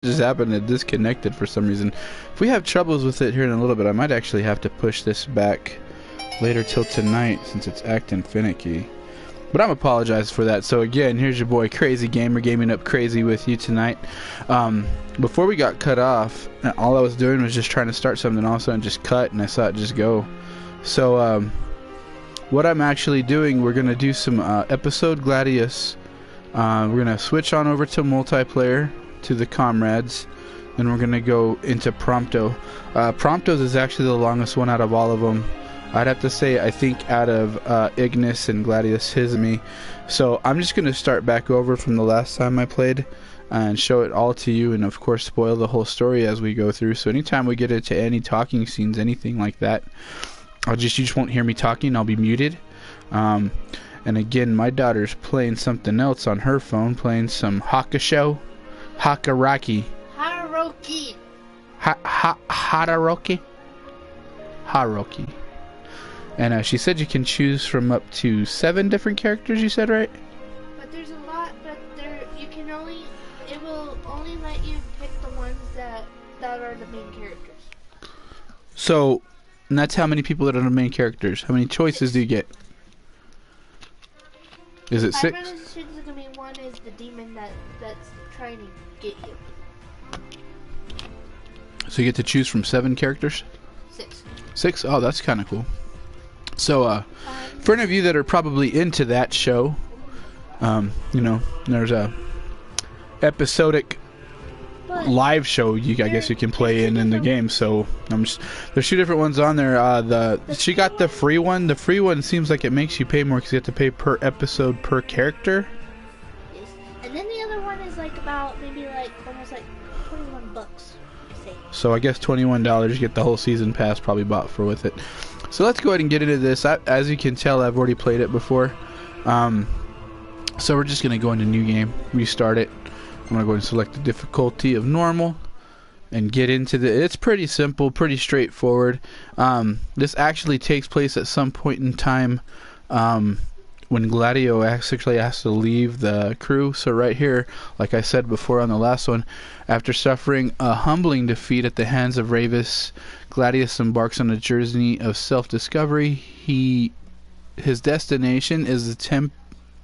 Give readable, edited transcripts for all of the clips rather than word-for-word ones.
just happened to disconnect it for some reason. If we have troubles with it here in a little bit, I might actually have to push this back later till tonight since it's acting finicky. But I'm apologize for that. So again, here's your boy Crazy Gamer gaming up crazy with you tonight. Before we got cut off, all I was doing was just trying to start something, all of a sudden just cut, and I saw it just go. So what I'm actually doing, we're gonna do some episode Gladious. We're gonna switch on over to multiplayer, to the Comrades, and we're gonna go into Prompto. Prompto's is actually the longest one out of all of them. I'd have to say, I think out of Ignis and Gladious, his and me. So I'm just gonna start back over from the last time I played and show it all to you, and of course spoil the whole story as we go through. So anytime we get into any talking scenes, anything like that, you just won't hear me talking. I'll be muted. And again, my daughter's playing something else on her phone, playing some Hakusho. Hakaraki. Haruki. Haruki. Haruki. And she said you can choose from up to 7 different characters, you said, right? But there's a lot, but it will only let you pick the ones that are the main characters. So, and that's how many people that are the main characters. How many choices do you get? Is it 6? I really think there's going to be one is the demon that's trying to get you. So you get to choose from 7 characters? 6. 6? Oh, that's kind of cool. So, for any of you that are probably into that show, you know, there's a episodic live show I guess you can play in the game. So there's 2 different ones on there. She got the free one. The free one seems like it makes you pay more because you have to pay per episode per character. Yes. And then the other one is like about maybe like almost like $21. So I guess $21 you get the whole season pass probably bought for with it. So let's go ahead and get into this. As you can tell, I've already played it before. So we're just going to go into new game, restart it. I'm going to go and select the difficulty of normal and get into it's pretty simple, pretty straightforward. This actually takes place at some point in time when Gladious actually has to leave the crew. So right here, like I said before on the last one, after suffering a humbling defeat at the hands of Ravis, Gladious embarks on a journey of self-discovery. His destination is the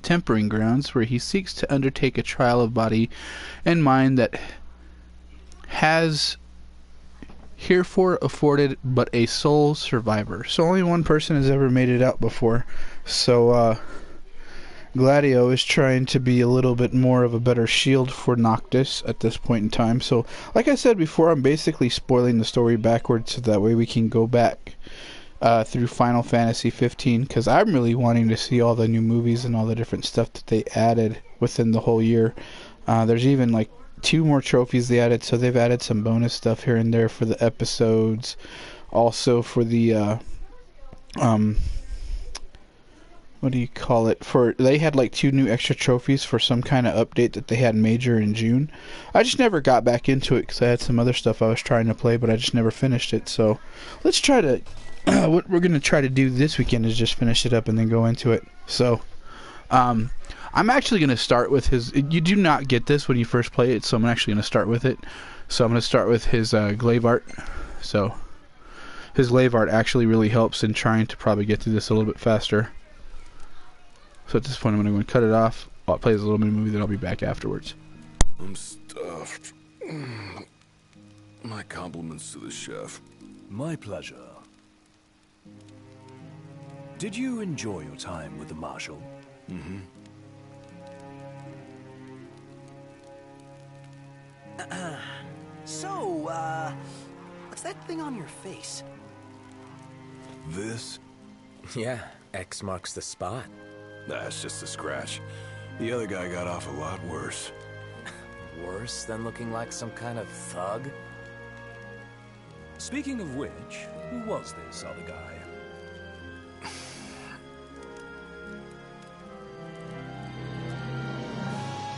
tempering grounds, where he seeks to undertake a trial of body and mind that has herefore afforded but a sole survivor. So only one person has ever made it out before. So Gladious is trying to be a little bit more of a better shield for Noctis at this point in time. So like I said before, I'm basically spoiling the story backwards so that way we can go back through Final Fantasy 15, because I'm really wanting to see all the new movies and all the different stuff that they added within the whole year. There's even like 2 more trophies they added, so they've added some bonus stuff here and there for the episodes. Also for the what do you call it? They had like 2 new extra trophies for some kind of update that they had major in June. I just never got back into it because I had some other stuff I was trying to play, but I just never finished it. So let's try to what we're gonna try to do this weekend is just finish it up and then go into it. So I'm actually gonna start with his. You do not get this when you first play it, so I'm actually gonna start with it. So I'm gonna start with his glaive art. So his glaive art actually really helps in trying to probably get through this a little bit faster. So at this point I'm gonna go and cut it off while it plays a little mini movie, then I'll be back afterwards. I'm stuffed. My compliments to the chef. My pleasure. Did you enjoy your time with the Marshal? Mm-hmm. So, what's that thing on your face? This? Yeah, X marks the spot. That's just a scratch. The other guy got off a lot worse. Worse than looking like some kind of thug? Speaking of which, who was this other guy?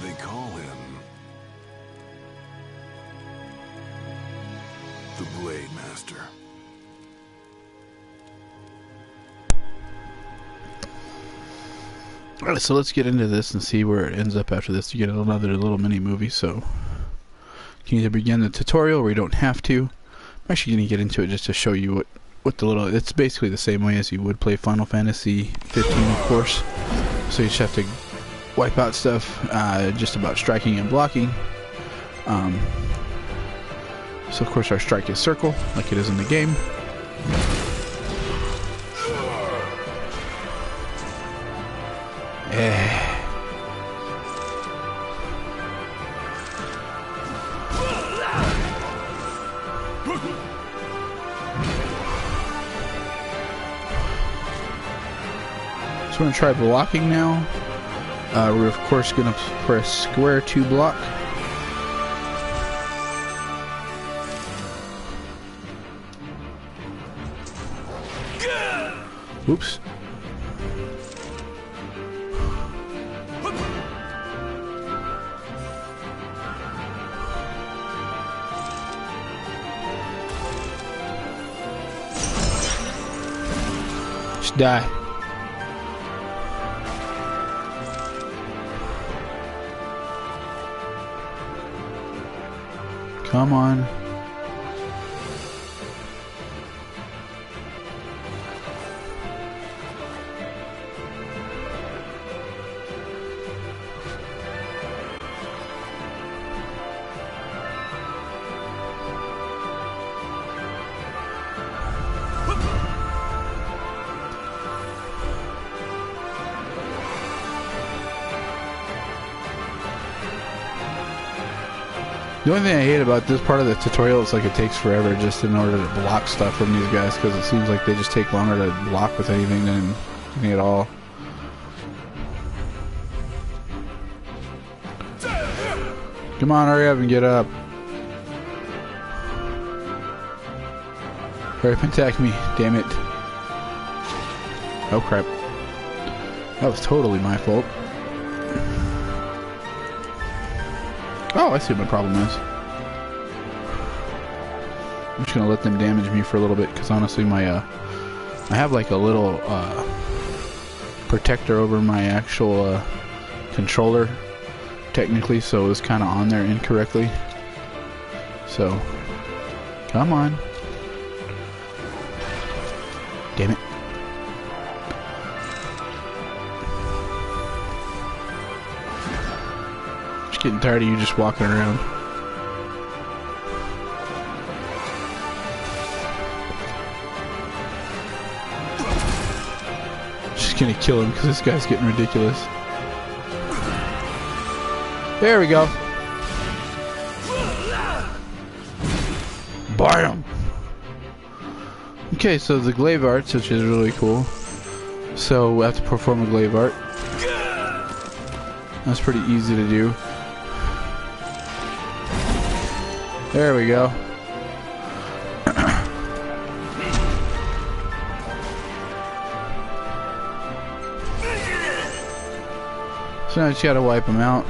They call him the Blade Master. Alright, so let's get into this and see where it ends up after this. You get another little mini movie, so can either begin the tutorial or you don't have to. I'm actually going to get into it just to show you what the little... It's basically the same way as you would play Final Fantasy 15, of course. So you just have to wipe out stuff just about striking and blocking. So of course our strike is circle, like it is in the game. So we're going to try blocking now. We're of course going to press square to block. Oops. Just die. Come on. The only thing I hate about this part of the tutorial is like it takes forever just in order to block stuff from these guys, because it seems like they just take longer to block with anything than anything at all. Come on, hurry up and get up. Hurry up and attack me, damn it. Oh crap. That was totally my fault. Oh, I see what my problem is. I'm just gonna let them damage me for a little bit, because honestly my I have like a little protector over my actual controller technically, so it was kind of on there incorrectly. So come on, damn it. Getting tired of you just walking around. Just gonna kill him because this guy's getting ridiculous. There we go. Bam! Okay, so the glaive arts, which is really cool. So we have to perform a glaive art. That's pretty easy to do. There we go. So now I just gotta wipe them out.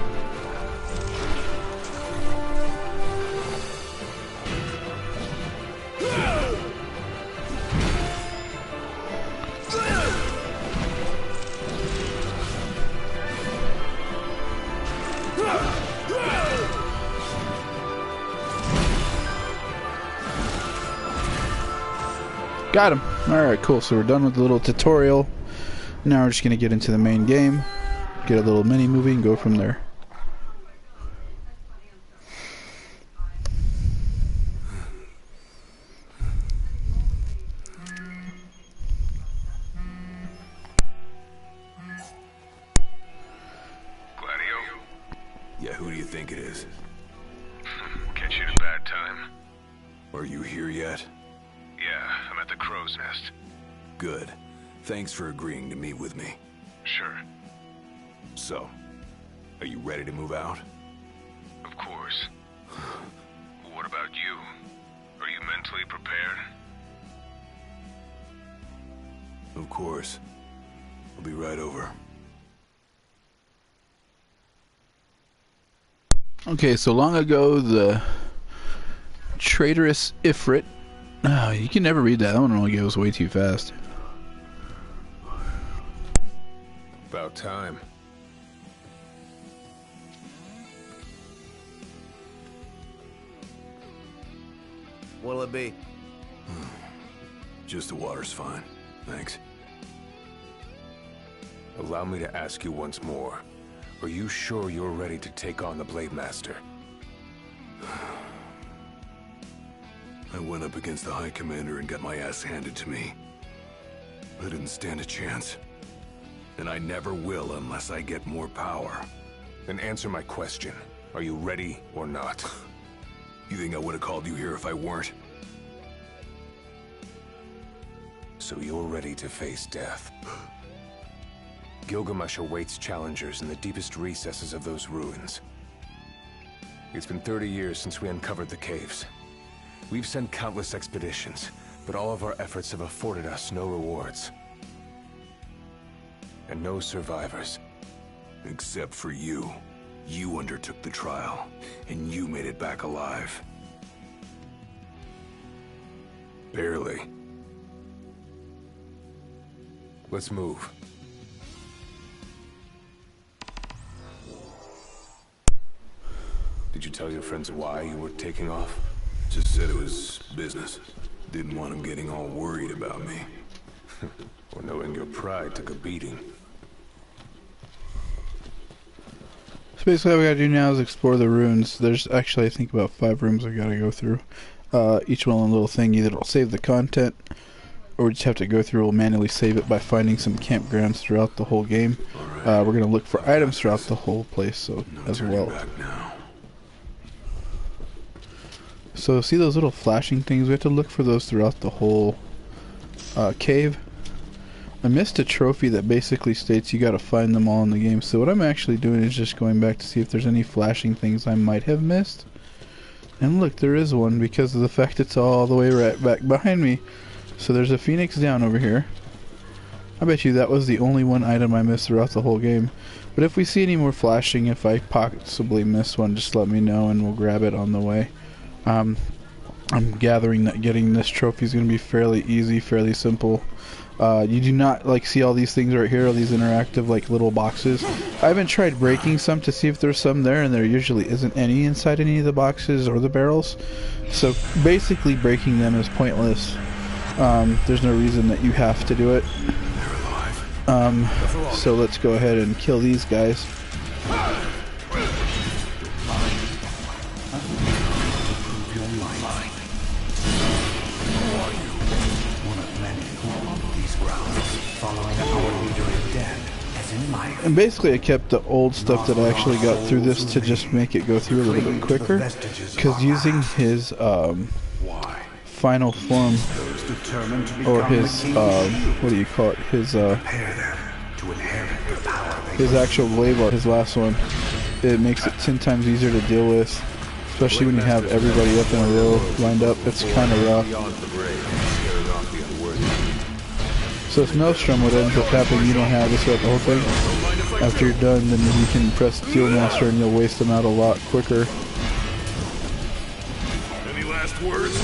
Got him. Alright, cool. So we're done with the little tutorial. Now we're just going to get into the main game. Get a little mini movie and go from there. Gladio? Yeah, who do you think it is? Catch you at a bad time. Are you here yet? Yeah, I'm at the Crow's Nest. Good. Thanks for agreeing to meet with me. Sure. So, are you ready to move out? Of course. What about you? Are you mentally prepared? Of course. I'll be right over. Okay, so long ago, the traitorous Ifrit. Oh, you can never read that. That one only goes way too fast. About time. What'll it be? Just the water's fine. Thanks. Allow me to ask you once more. Are you sure you're ready to take on the Blade Master? I went up against the High Commander and got my ass handed to me. I didn't stand a chance. And I never will unless I get more power. Then answer my question. Are you ready or not? You think I would have called you here if I weren't? So you're ready to face death. Gilgamesh awaits challengers in the deepest recesses of those ruins. It's been 30 years since we uncovered the caves. We've sent countless expeditions, but all of our efforts have afforded us no rewards. And no survivors. Except for you. You undertook the trial, and you made it back alive. Barely. Let's move. Did you tell your friends why you were taking off? Just said it was business. Didn't want them getting all worried about me. Or knowing your pride took a beating. So basically what we gotta do now is explore the ruins. There's actually, I think, about 5 rooms we gotta go through. Each one a little thing. Either it'll save the content, or we just have to go through, we'll manually save it by finding some campgrounds throughout the whole game. We're gonna look for items throughout the whole place, so as well. Back now. So see those little flashing things? We have to look for those throughout the whole cave. I missed a trophy that basically states you gotta find them all in the game. So what I'm actually doing is just going back to see if there's any flashing things I might have missed. And look, there is one because of the fact it's all the way right back behind me. So there's a phoenix down over here. I bet you that was the only one item I missed throughout the whole game. But if we see any more flashing, if I possibly miss one, just let me know and we'll grab it on the way. I'm gathering that getting this trophy is going to be fairly easy, fairly simple. You do not see all these things right here, all these interactive little boxes. I haven't tried breaking some to see if there's some there, and there usually isn't any inside any of the boxes or the barrels. So basically breaking them is pointless. There's no reason that you have to do it. So let's go ahead and kill these guys. And basically I kept the old stuff that I actually got through this to just make it go through a little bit quicker, because using his final form, or his what do you call it, his actual blade, his last one, it makes it 10 times easier to deal with, especially when you have everybody up in a row lined up. It's kind of rough. So if Maelstrom would end up happening, you don't have this throughout the whole thing. After you're done, then you can press Steel Master and you'll waste them out a lot quicker. Any last words?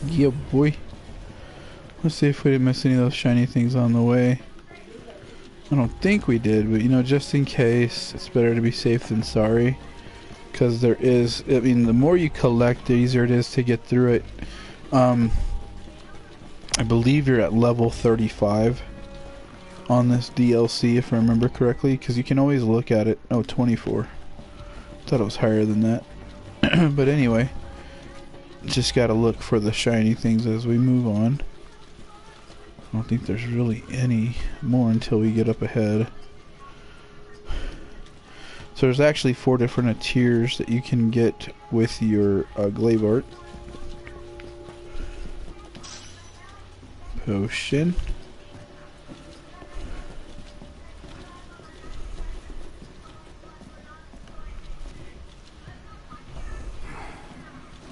Yeah, boy. Let's see if we didn't miss any of those shiny things on the way. I don't think we did, but just in case, it's better to be safe than sorry. Because there is, the more you collect, the easier it is to get through it. I believe you're at level 35 on this DLC, if I remember correctly, because you can always look at it. Oh, 24. Thought it was higher than that. But anyway, just gotta look for the shiny things as we move on. I don't think there's really any more until we get up ahead. So there's actually 4 different tiers that you can get with your glaive art. Potion.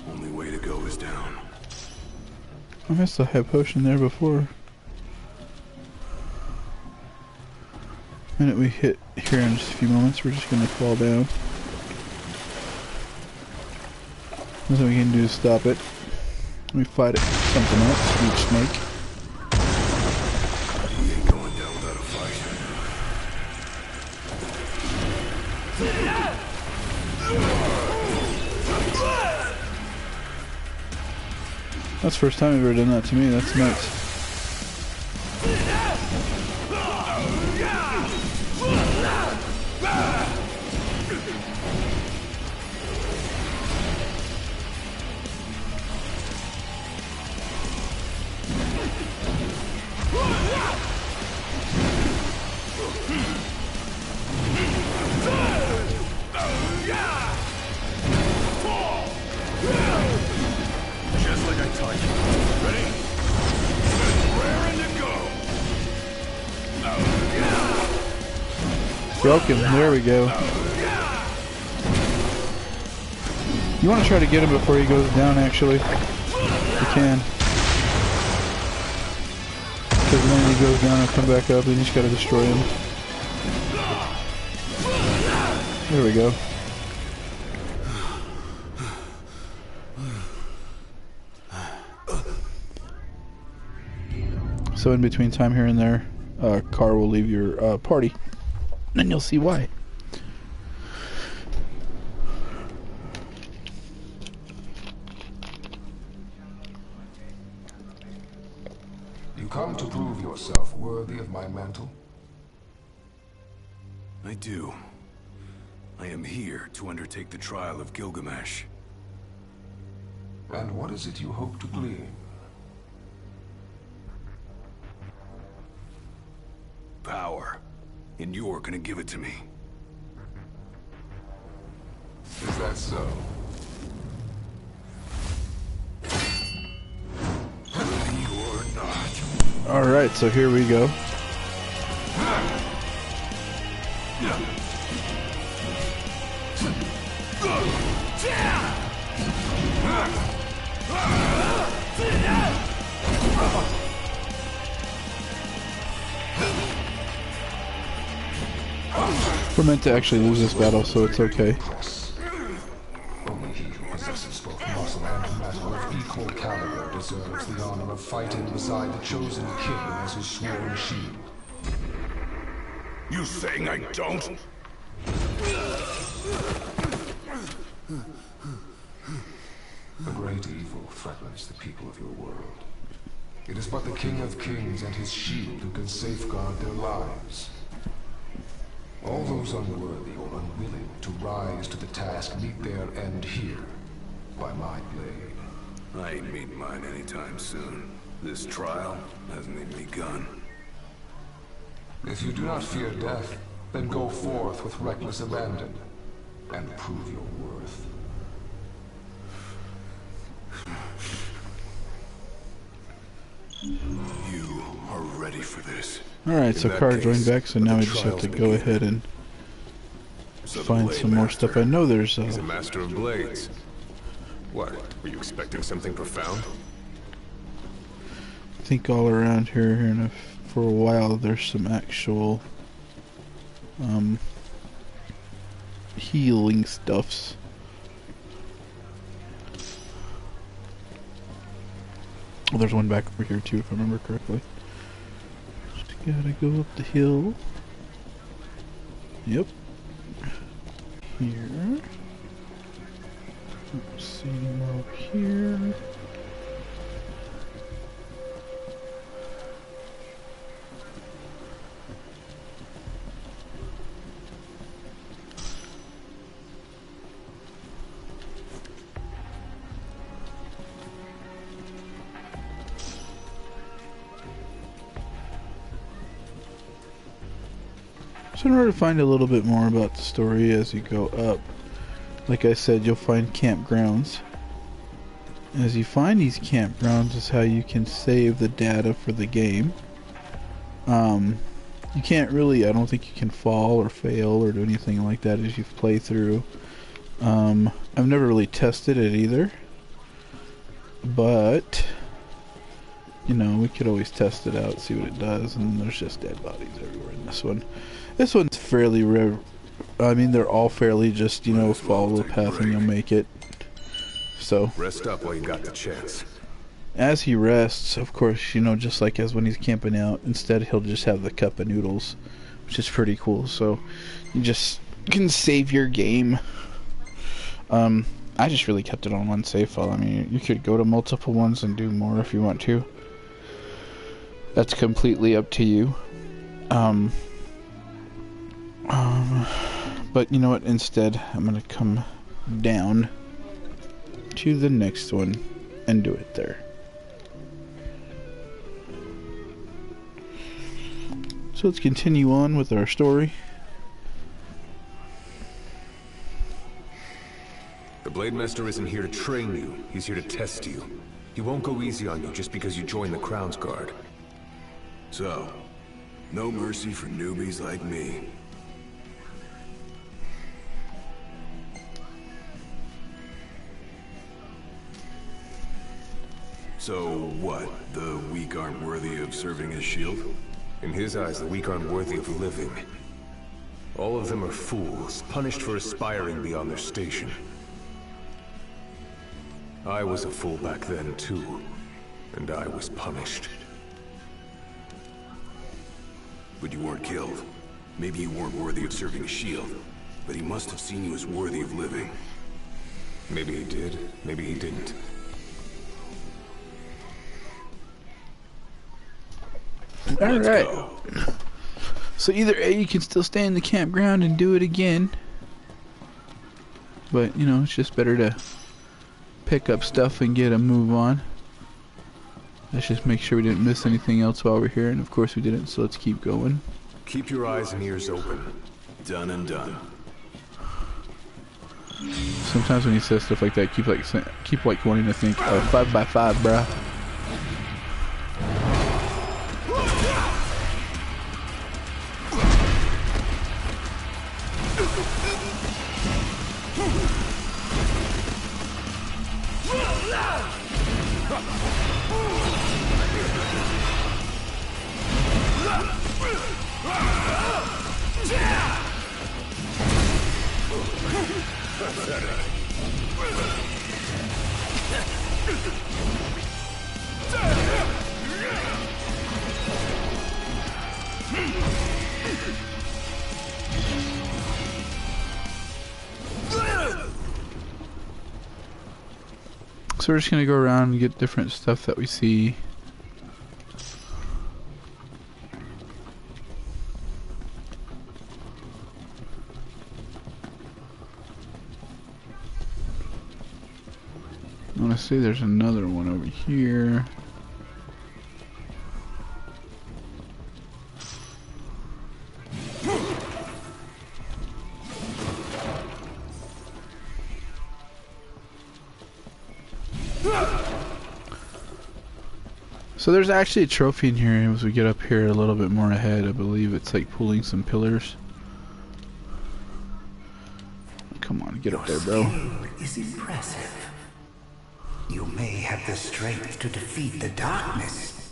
Only way to go is down. I must have had potion there before. minute we hit here in just a few moments, we're just going to fall down. Nothing we can do to stop it. We fight it. Something else. Huge snake. He ain't going down without a fight. That's the first time you've ever done that to me. That's nuts. Just like I taught you. Ready? Raring to go. Broke him. There we go. You want to try to get him before he goes down, actually. You can. Because when he goes down, he'll come back up, and you just gotta destroy him. There we go. So in between time here and there, Car will leave your party, and you'll see why. You come to prove yourself worthy of my mantle? I do. I am here to undertake the trial of Gilgamesh. And what is it you hope to glean? Power. And you're gonna give it to me. Is that so? You're not. Alright, so here we go. We're meant to actually lose this battle, so it's okay. Only he who possesses both muscle and metal of equal caliber deserves the honor of fighting beside the chosen king as his sworn shield. You saying I don't? A great evil threatens the people of your world. It is but the King of Kings and his shield who can safeguard their lives. All those unworthy or unwilling to rise to the task meet their end here, by my blade. I ain't meeting mine anytime soon. This trial hasn't even begun. If you do not fear death, then go forth with reckless abandon, and prove your worth. You are ready for this. Alright, so In that Car case, joined back, so let now the we just have to trials go begin. ahead and So the find blade some more master. stuff. I know there's He's a master of blades. What? Were you expecting something profound? I think all around here, and for a while there's some actual healing stuffs. Oh, there's one back over here too, if I remember correctly. Just gotta go up the hill. Yep. Here. Let's see more over here. So in order to find a little bit more about the story as you go up, like I said, you'll find campgrounds. As you find these campgrounds is how you can save the data for the game. You can't really, I don't think you can fall or fail or do anything like that as you play through. I've never really tested it either. But, you know, we could always test it out, see what it does, and there's just dead bodies everywhere in this one. This one's fairly rare. I mean, they're all fairly just, you know, follow the path and you'll make it. So, Rest up while you got the chance. as he rests, of course, you know, just like as when he's camping out, instead he'll just have the cup of noodles, which is pretty cool. So, you just can save your game. I just really kept it on one save file. I mean, you could go to multiple ones and do more if you want to. That's completely up to you. But you know what? Instead, I'm gonna come down to the next one and do it there. So let's continue on with our story. The Blade Master isn't here to train you. He's here to test you. He won't go easy on you just because you joined the Crown's Guard. So, no mercy for newbies like me. So what? The weak aren't worthy of serving as shield? In his eyes, the weak aren't worthy of living. All of them are fools, punished for aspiring beyond their station. I was a fool back then, too. And I was punished. But you weren't killed. Maybe you weren't worthy of serving a shield, but he must have seen you as worthy of living. Maybe he did, maybe he didn't. Alright. So either A, you can still stay in the campground and do it again. But, you know, it's just better to pick up stuff and get a move on. Let's just make sure we didn't miss anything else while we're here, and of course we didn't, so let's keep going. Keep your eyes and ears open. Done and done. Sometimes when he says stuff like that, keep like wanting to think, 5x5, bruh. So we're just gonna go around and get different stuff that we see. I wanna say there's another one over here. So there's actually a trophy in here as we get up here a little bit more ahead. I believe it's like pulling some pillars. Come on, get up there, bro. Is impressive. You may have the strength to defeat the darkness,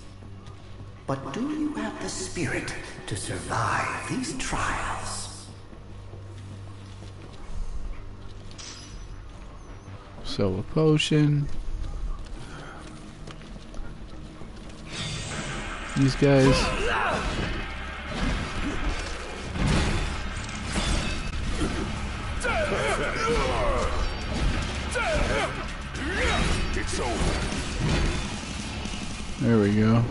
but do you have the spirit to survive these trials? So a potion. These guys. It's over. There we go.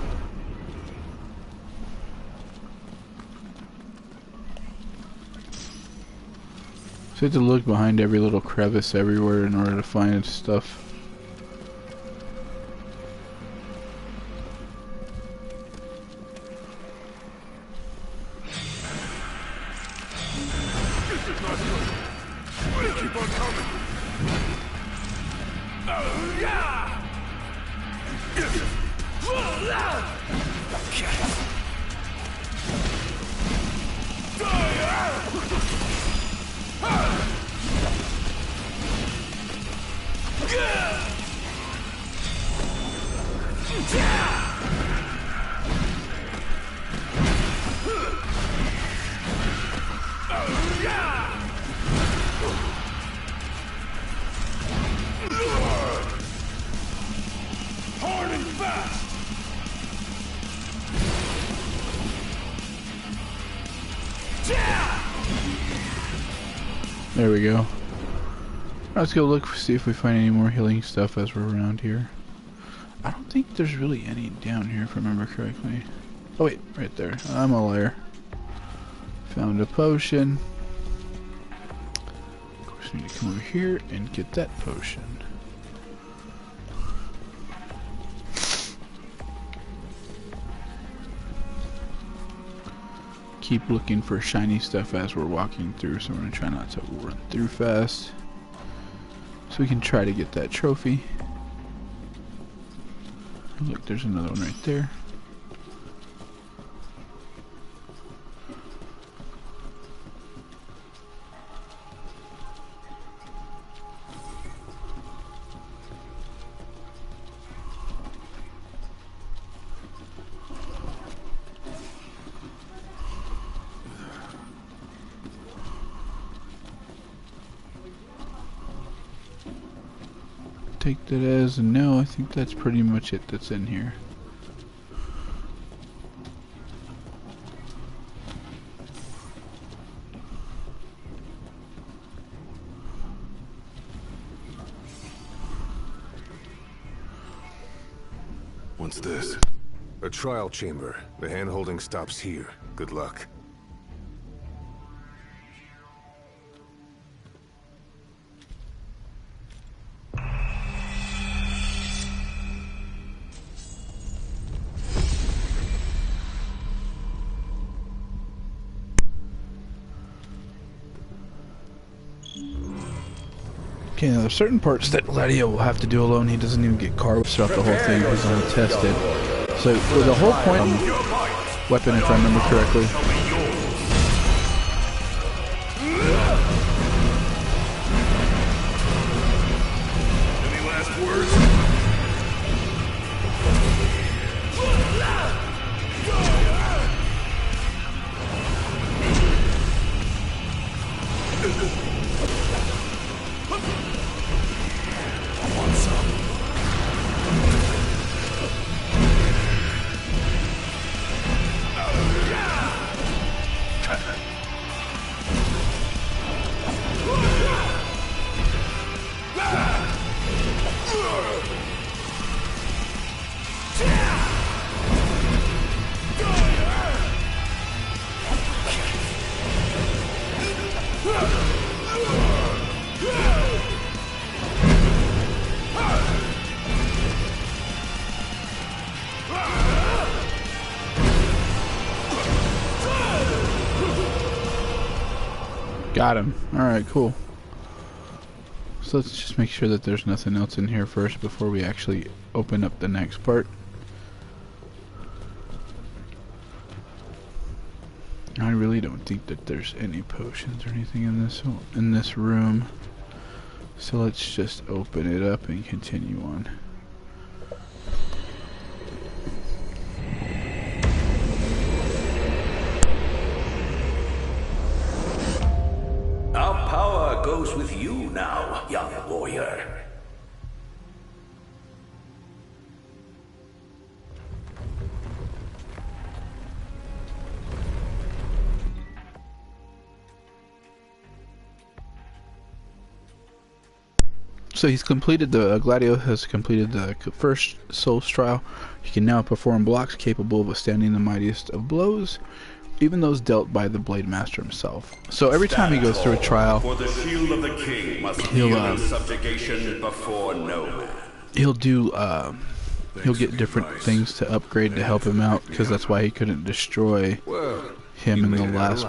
So you have to look behind every little crevice everywhere in order to find stuff. Keep on coming. There we go. Let's go look, see if we find any more healing stuff as we're around here. I don't think there's really any down here, if I remember correctly. Oh wait, right there. I'm a liar. Found a potion. Of course, we need to come over here and get that potion. Keep looking for shiny stuff as we're walking through, so we're going to try not to run through fast. So we can try to get that trophy. Look, there's another one right there. Take that as a no. I think that's pretty much it that's in here. What's this? A trial chamber. The hand-holding stops here. Good luck. Okay, now there's certain parts that Gladious will have to do alone. He doesn't even get cards throughout the whole thing. He's untested. So the whole point weapon, if I remember correctly. Any last words? Got him. Alright, cool. So let's just make sure that there's nothing else in here first before we actually open up the next part. I really don't think that there's any potions or anything in this room. So let's just open it up and continue on. Our power goes with you now, young warrior. So he's completed Gladious has completed the first Soul's trial. He can now perform blocks capable of withstanding the mightiest of blows, even those dealt by the Blade Master himself. So every time he goes through a trial, for the shield of the king must yield in subjugation before no man. He'll get different things to upgrade to help him out, because that's why he couldn't destroy him in the last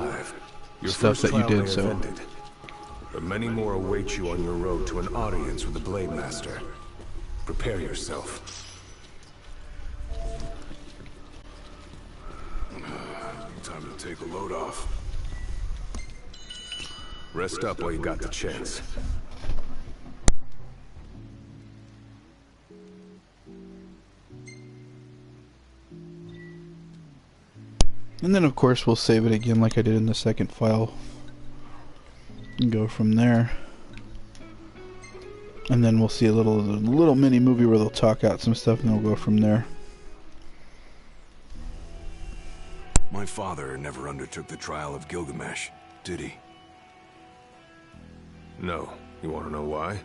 stuff that you did. So. But many more await you on your road to an audience with the Blade Master. Prepare yourself. Time to take a load off. Rest up while you got the chance. And then of course we'll save it again like I did in the second file. And go from there. And then we'll see a little mini movie where they'll talk out some stuff, and we'll go from there. My father never undertook the trial of Gilgamesh, did he? No. You want to know why?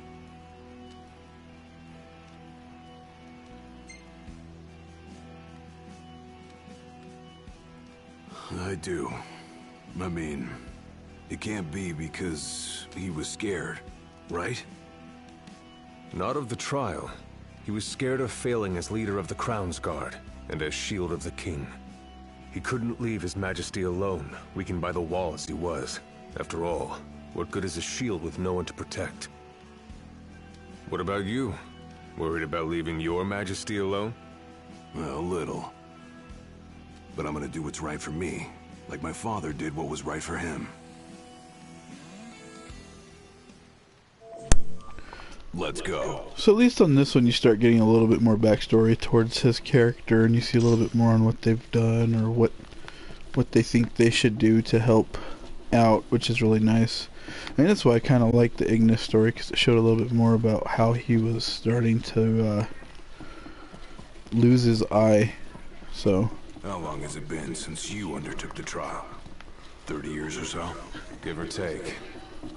I do. I mean, it can't be because he was scared, right? Not of the trial. He was scared of failing as leader of the Crown's Guard and as Shield of the King. He couldn't leave His Majesty alone, weakened by the wall as he was. After all, what good is a shield with no one to protect? What about you? Worried about leaving your Majesty alone? Well, a little. But I'm gonna do what's right for me, like my father did what was right for him. Let's go. So at least on this one you start getting a little bit more backstory towards his character, and you see a little bit more on what they've done or what they think they should do to help out, which is really nice. And that's why I kind of like the Ignis story, because it showed a little bit more about how he was starting to lose his eye. So How long has it been since you undertook the trial? 30 years or so? Give or take.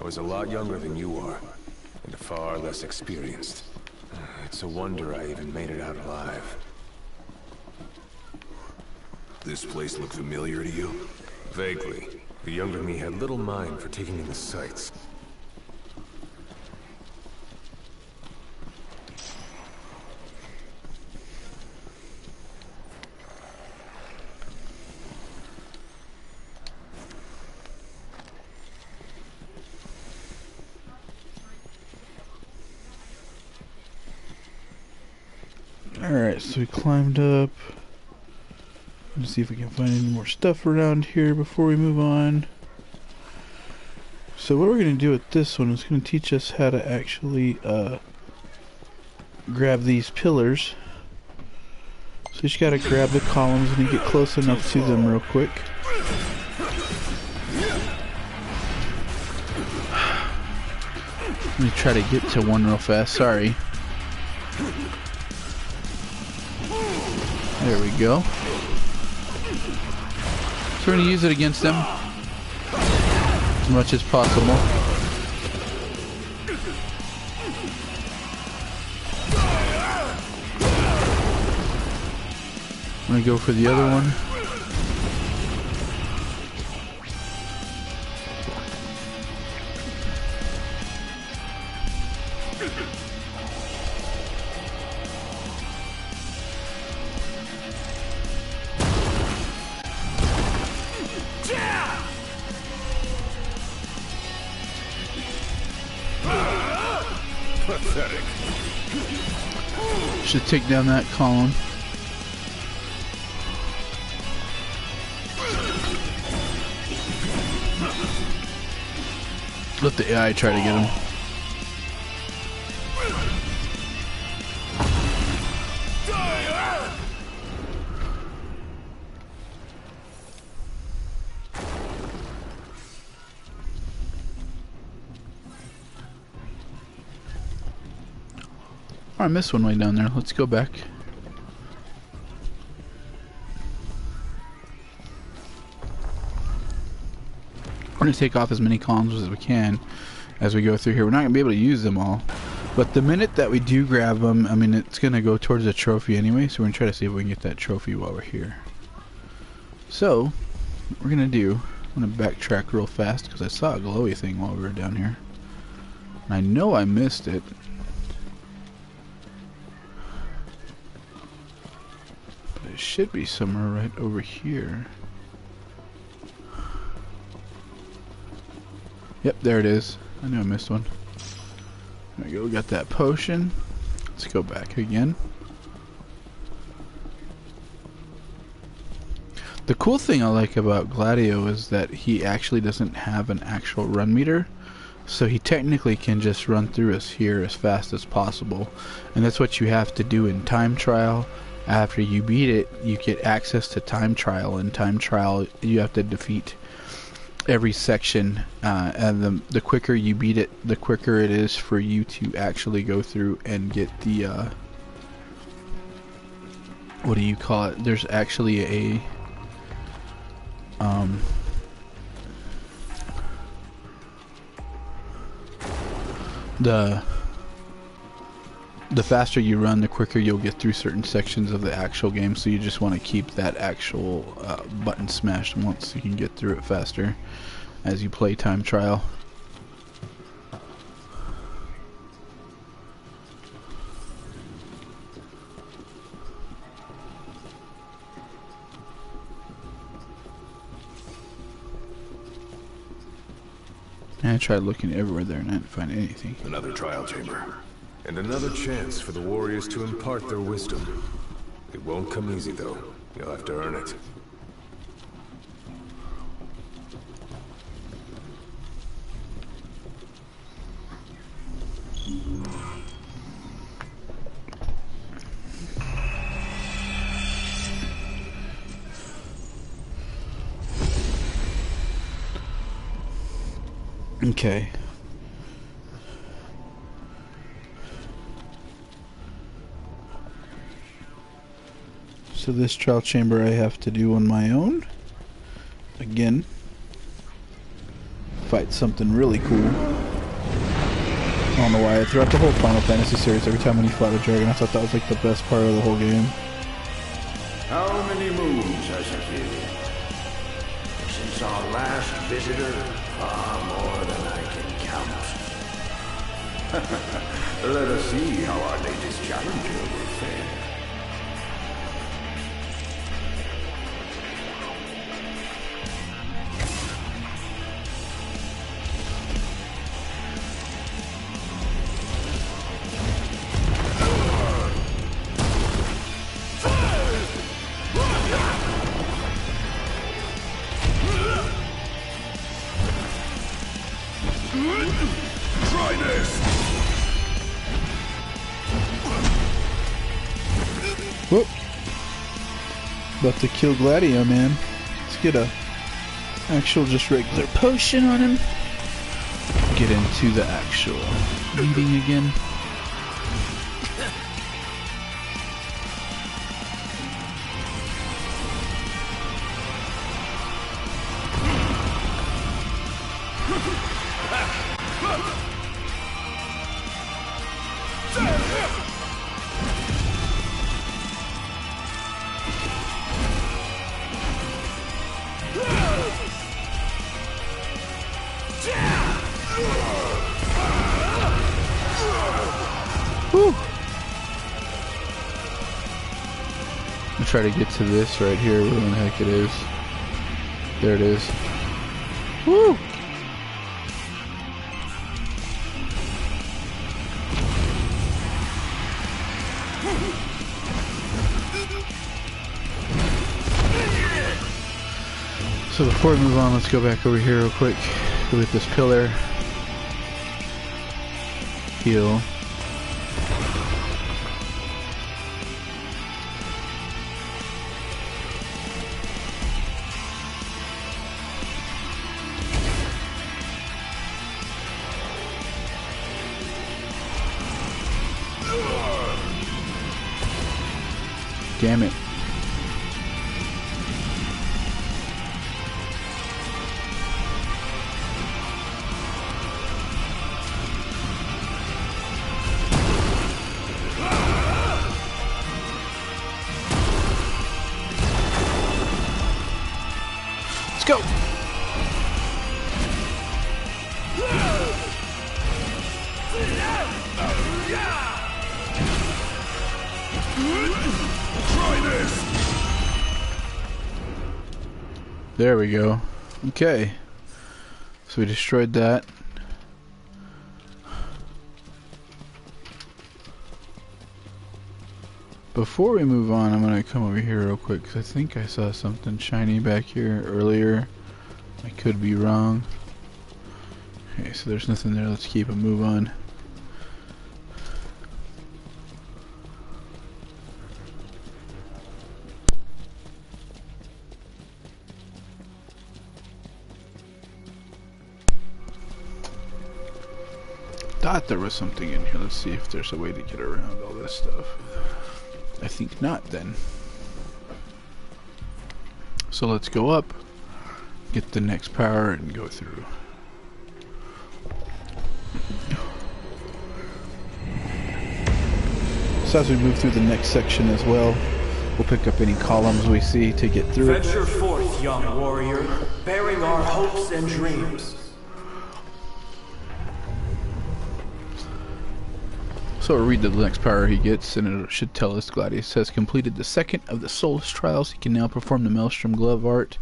I was a lot younger than you are, and far less experienced. It's a wonder I even made it out alive. This place look familiar to you? Vaguely. The younger me had little mind for taking in the sights. alright, so we climbed up. Let's see if we can find any more stuff around here before we move on. So what we're going to do with this one is going to teach us how to actually grab these pillars. So you just got to grab the columns and you get close enough to them real quick. Let me try to get to one real fast, sorry. There we go. So we're going to use it against them as much as possible. I'm going to go for the other one. Pathetic. Should take down that column. Let the AI try to get him. Oh, I missed one way down there. Let's go back. We're going to take off as many columns as we can as we go through here. We're not going to be able to use them all. But the minute that we do grab them, I mean, it's going to go towards a trophy anyway. So we're going to try to see if we can get that trophy while we're here. So, what we're going to do, I'm going to backtrack real fast because I saw a glowy thing while we were down here. And I know I missed it. But it should be somewhere right over here. Yep, there it is. I knew I missed one. There we go, we got that potion. Let's go back again. The cool thing I like about Gladious is that he actually doesn't have an actual run meter. So he technically can just run through us here as fast as possible. And that's what you have to do in time trial. After you beat it, you get access to time trial. In time trial, you have to defeat every section, and the quicker you beat it, the quicker it is for you to actually go through and get the what do you call it? There's actually a the faster you run, the quicker you'll get through certain sections of the actual game. So you just want to keep that actual button smashed once so you can get through it faster as you play time trial. I tried looking everywhere there and I didn't find anything. Another trial chamber. And another chance for the warriors to impart their wisdom. It won't come easy, though. You'll have to earn it. Okay. So this trial chamber I have to do on my own. Again. Fight something really cool. I don't know why. Throughout the whole Final Fantasy series, every time when you fought a dragon, I thought that was like the best part of the whole game. How many moons has it been? Since our last visitor, far more than I can count. Let us see how our latest challenger will fare. Try this! Whoop. About to kill Gladious, man. Let's get a actual just regular potion on him. Get into the actual meeting again. Whew. I'll try to get to this right here, where the heck it is. There it is. Woo! So before we move on, let's go back over here real quick. Go get this pillar. Heal. Damn it. Let's go. Try this! There we go. Okay. So we destroyed that. Before we move on, I'm going to come over here real quick because I think I saw something shiny back here earlier. I could be wrong. Okay, so there's nothing there. Let's keep a move on. Thought there was something in here. Let's see if there's a way to get around all this stuff. I think not then. So let's go up, get the next power, and go through. So as we move through the next section as well, we'll pick up any columns we see to get through it. Venture forth, young warrior, bearing our hopes and dreams. So we'll read the next power he gets, and it should tell us Gladious has completed the second of the Soulless Trials. He can now perform the Maelstrom Glove art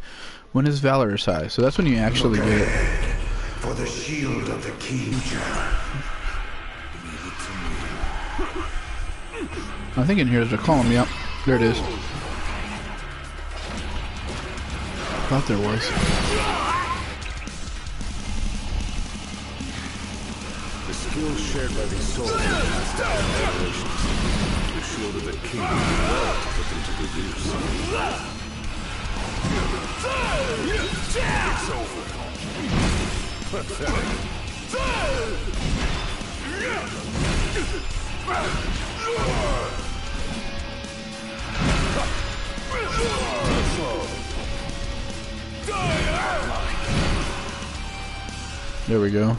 when his valor is high. So that's when you actually get it. For the shield of the king. I think in here is a column. Yep, there it is. Thought there was. The skills shared by these soldiers passed down generations. The shield of the king did well to put them to good use. It's over. Pathetic. There we go.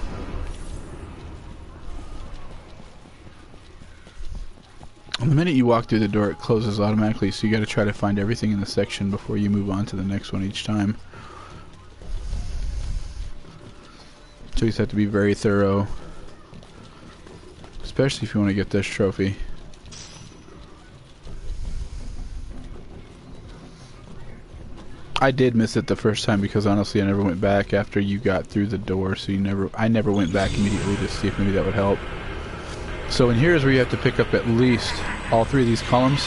The minute you walk through the door, it closes automatically, so you got to try to find everything in the section before you move on to the next one each time. So you just have to be very thorough, especially if you want to get this trophy. I did miss it the first time because honestly I never went back after you got through the door, so I never went back immediately to see if maybe that would help. So in here is where you have to pick up at least all three of these columns.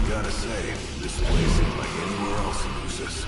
Gotta say, this place ain't like anywhere else in Lucis.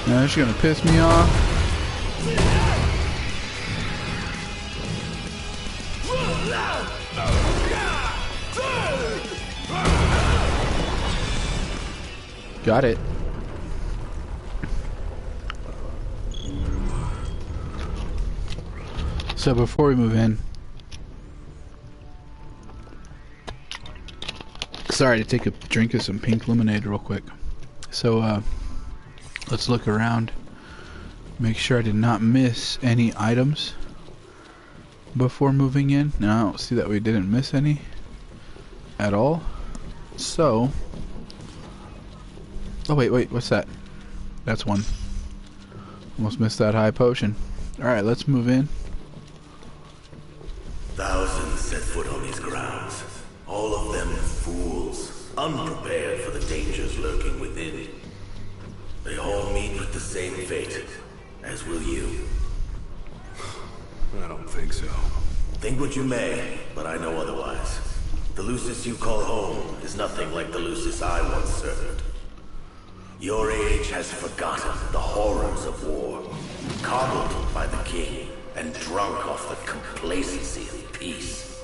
Now this is gonna piss me off. Got it. So before we move in, sorry to take a drink of some pink lemonade real quick. So let's look around, make sure I did not miss any items before moving in. Now I don't see that we didn't miss any at all. So, oh wait, what's that? That's one. Almost missed that high potion. Alright, let's move in. Thousands set foot on these grounds. All of them fools, unprepared for the dangers lurking within. They all meet with the same fate, as will you. I don't think so. Think what you may, but I know otherwise. The Lucis you call home is nothing like the Lucis I once served. Your age has forgotten the horrors of war, coddled by the king, and drunk off the complacency of peace.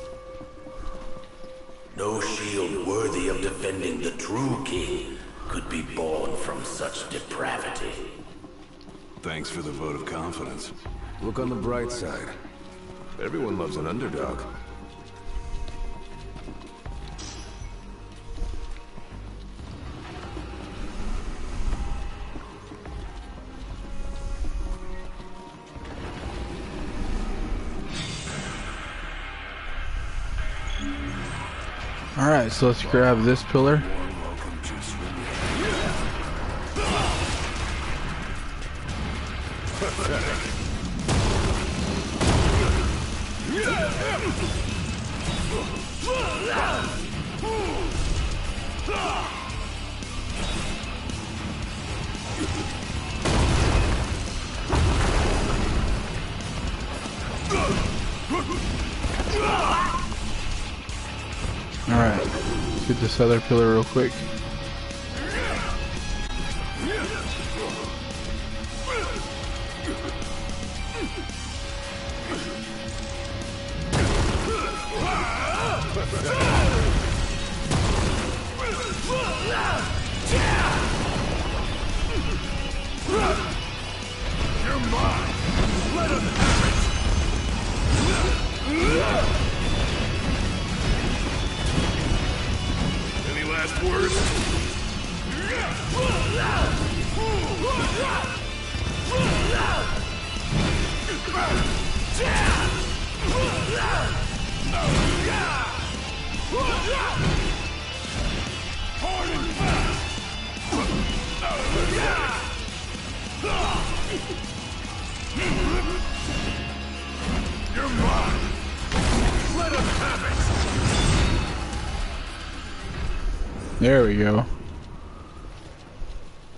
No shield worthy of defending the true king could be born from such depravity. Thanks for the vote of confidence. Look on the bright side. Everyone loves an underdog. Alright, so let's grab this pillar. Alright, Get this other pillar real quick. You're mine! Let him have it! Any last words? Hard and fast! You're mine! Let him have it! There we go.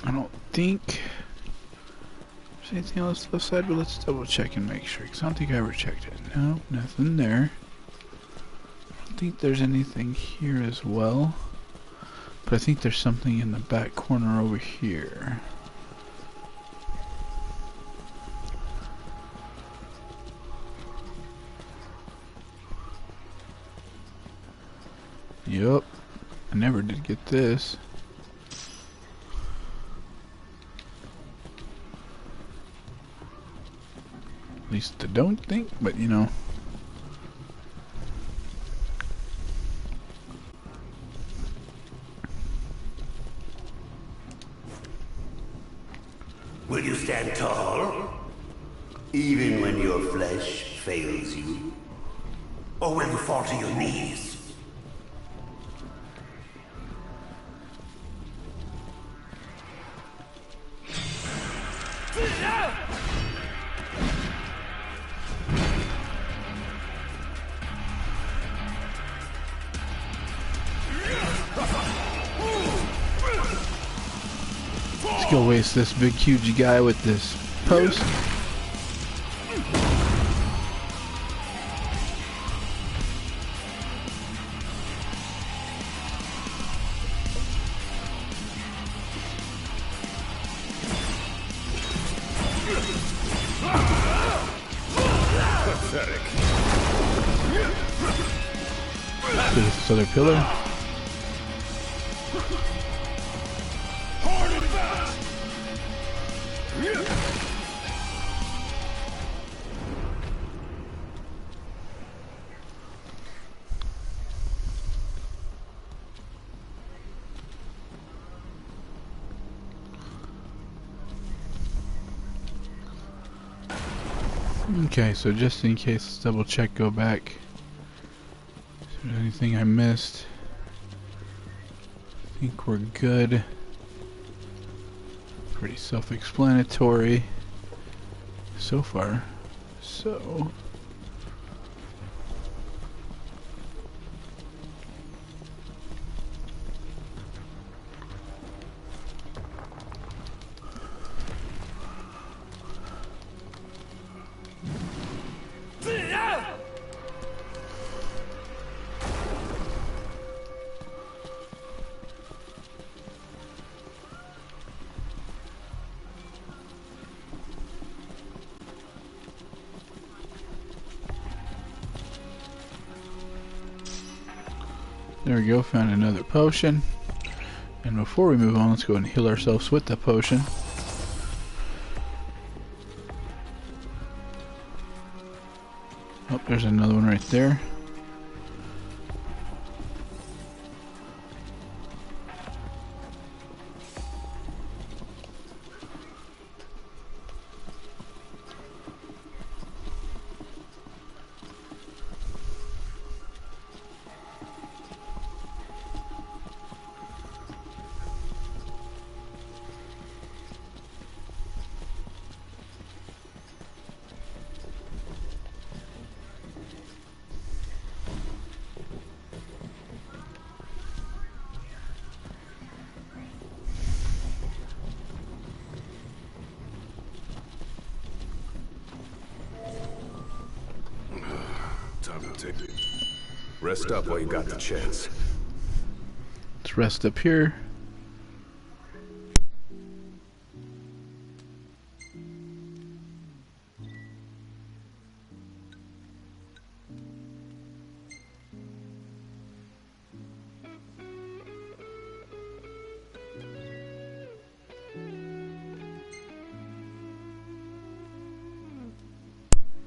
I don't think there's anything else left side, but let's double check and make sure, because I don't think I ever checked it. No, nothing there. I don't think there's anything here as well, but I think there's something in the back corner over here. Yup, I never did get this. At least I don't think, but you know. Will you stand tall? Even when your flesh fails you? Or will you fall to your knees? Let's go waste this big huge guy with this post. Pathetic. Get this other pillar. Hard and fast! Okay, so just in case, let's double check, go back. Is there anything I missed? I think we're good. Pretty self-explanatory so far. So there we go, found another potion. And before we move on, let's go and heal ourselves with the potion. Oh, there's another one right there. Time to take it. Rest up while you got the chance. just rest up here.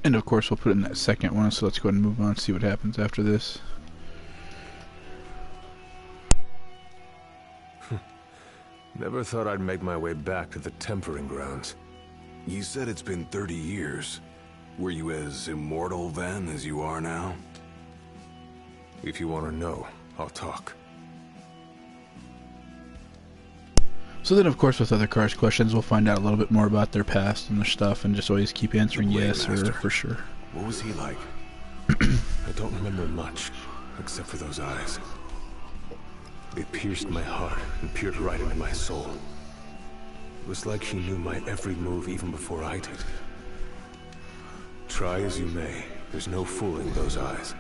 And of course we'll put in that second one, so let's go ahead and move on, see what happens after this. Never thought I'd make my way back to the tempering grounds. You said it's been 30 years. Were you as immortal then as you are now? If you want to know, I'll talk. So then of course with other cars questions we'll find out a little bit more about their past and their stuff, and just always keep answering yes or for sure. What was he like? I don't remember much, except for those eyes. They pierced my heart and peered right into my soul. It was like he knew my every move even before I did. Try as you may, there's no fooling those eyes.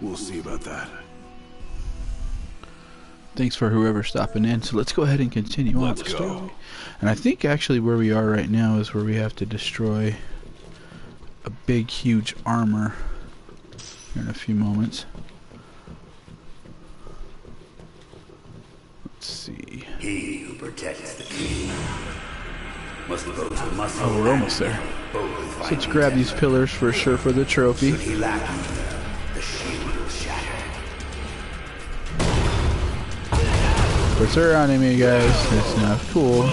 We'll see about that. Thanks for whoever's stopping in. So let's go ahead and continue on with the story. And I think actually where we are right now is where we have to destroy a big, huge armor here in a few moments. Let's see. He who protects the king must both muscle. Oh, we're almost there. So let's grab these pillars for sure for the trophy. Should he lack either, the shield will shatter. We're surrounding me, guys. That's not cool.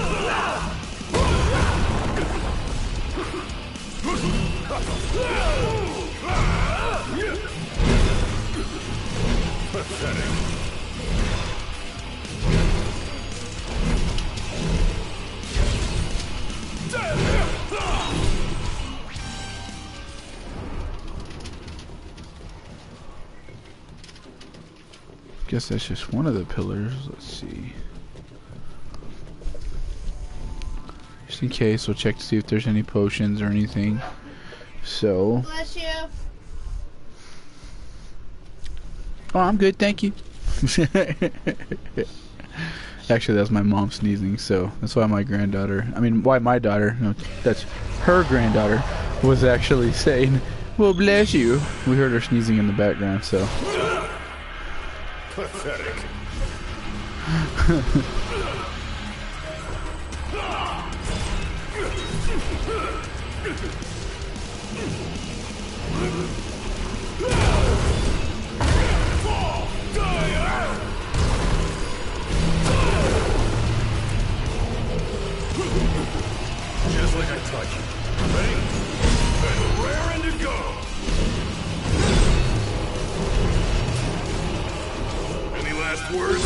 Guess that's just one of the pillars. Let's see. Just in case, we'll check to see if there's any potions or anything. So. Bless you. Oh, I'm good, thank you. Actually, that's my mom sneezing, so that's why my granddaughter, why my daughter, no, that's her granddaughter, was actually saying, well, bless you. We heard her sneezing in the background, so. Pathetic. Just like I taught you. Ready? And raring to go. Any last words?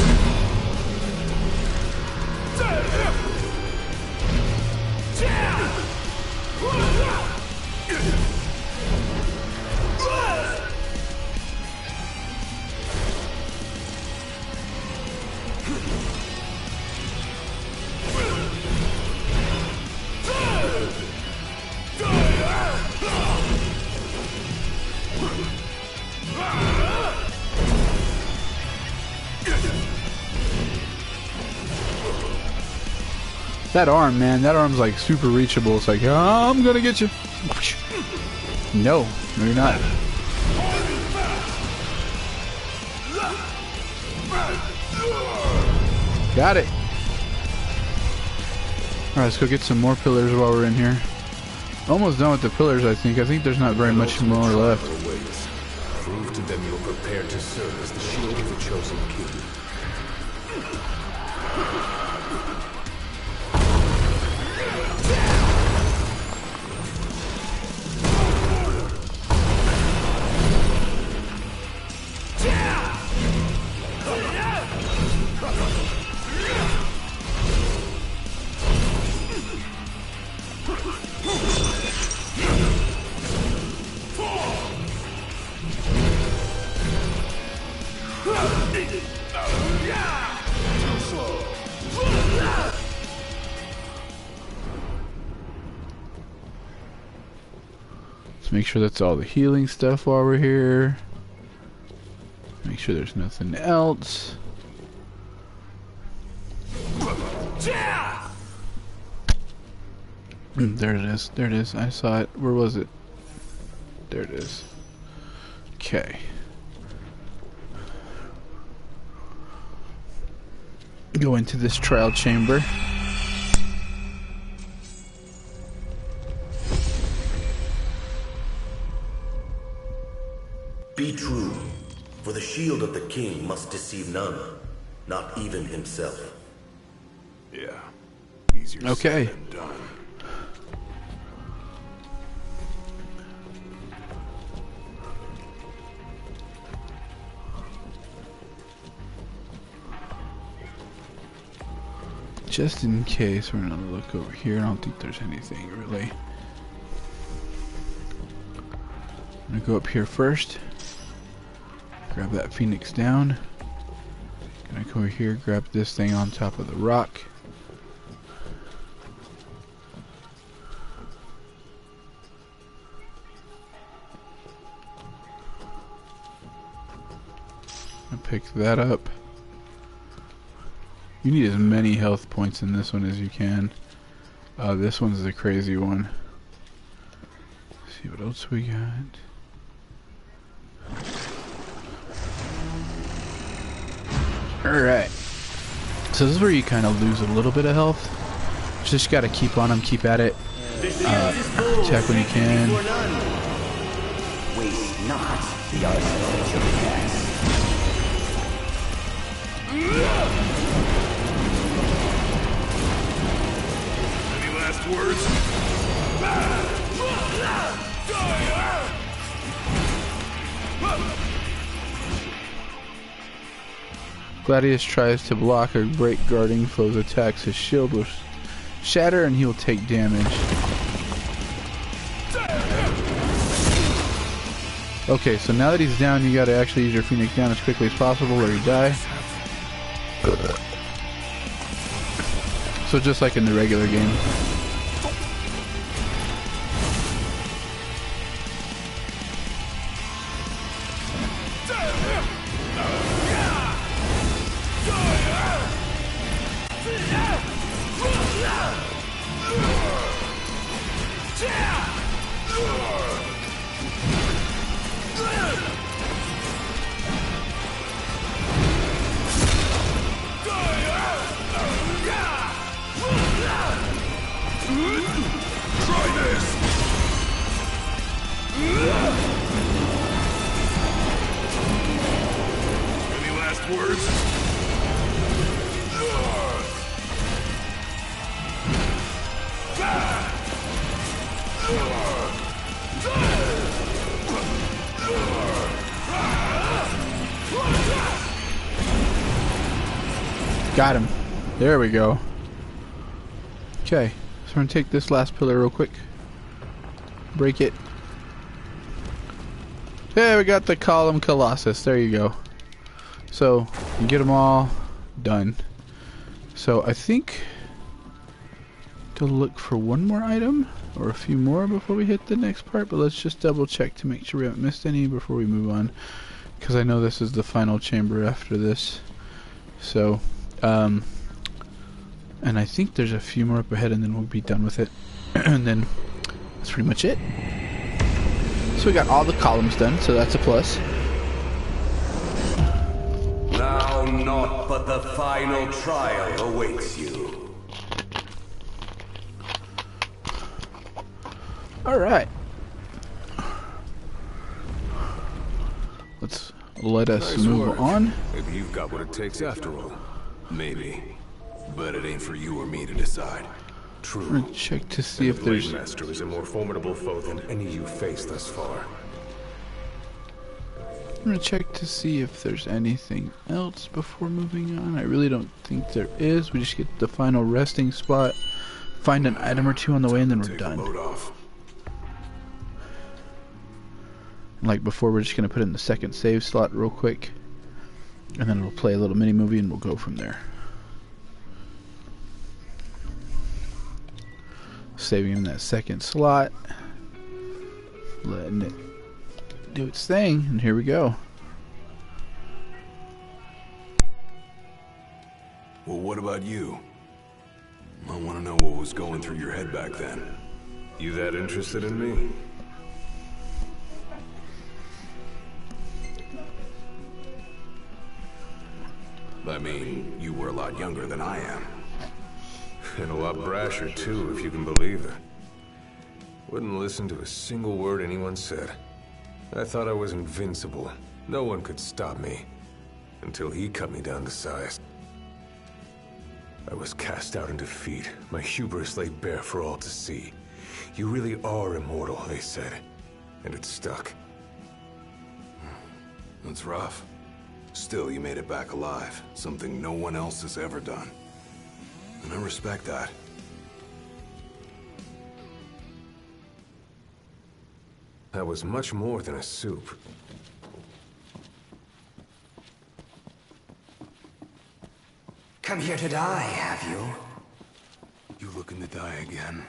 That arm, man, that arm's like super reachable. It's like, oh, I'm gonna get you. No, you're not. Got it. Alright, let's go get some more pillars while we're in here. Almost done with the pillars, I think. I think there's not very much more left. Prove to them you're prepared to serve as the shield of the chosen king. Let's make sure that's all the healing stuff while we're here. Make sure there's nothing else. There it is. There it is. I saw it. Where was it? There it is. Okay. Go into this trial chamber. Be true, for the shield of the king must deceive none, not even himself. Yeah. Easier Okay. said than done. Just in case, we're gonna look over here. I don't think there's anything really. I'm gonna go up here first. Grab that phoenix down. Gonna come over here, grab this thing on top of the rock. I'll pick that up. You need as many health points in this one as you can. This one's the crazy one. Let's see what else we got. Alright. So this is where you kind of lose a little bit of health. Just gotta keep on them, keep at it. Attack when you can. Waste not the arsenal that you possess. Any last words? Gladious tries to block or break guarding foes' attacks. His shield will shatter and he will take damage. Okay, so now that he's down, you gotta actually use your Phoenix down as quickly as possible or you die. So just like in the regular game. Got him. There we go. Okay, so we're gonna take this last pillar real quick. Break it. Hey, we got the column Colossus. There you go. So you get them all done. So I think to look for one more item or a few more before we hit the next part, but let's just double check to make sure we haven't missed any before we move on, because I know this is the final chamber after this. So and I think there's a few more up ahead and then we'll be done with it. And then that's pretty much it. So we got all the columns done, so that's a plus. Now naught but the final trial awaits you. Alright. Let us move on. Maybe you've got what it takes after all. Maybe. But it ain't for you or me to decide. True. I'm gonna check to see if there's... The Master is a more formidable foe than any you've faced thus far. I'm gonna check to see if there's anything else before moving on. I really don't think there is. We just get the final resting spot, find an item or two on the way, and then we're done. Like before, we're just gonna put in the second save slot real quick, and then we'll play a little mini movie and we'll go from there. Saving in that second slot, letting it do its thing, and here we go. Well, what about you? I want to know what was going through your head back then. You that interested in me? I mean, you were a lot younger than I am. And a lot brasher, too, if you can believe it. Wouldn't listen to a single word anyone said. I thought I was invincible. No one could stop me. Until he cut me down to size. I was cast out in defeat. My hubris laid bare for all to see. You really are immortal, they said. And it stuck. That's rough. Still, you made it back alive. Something no one else has ever done. And I respect that. That was much more than a soup. Come here to die, have you? You looking to die again?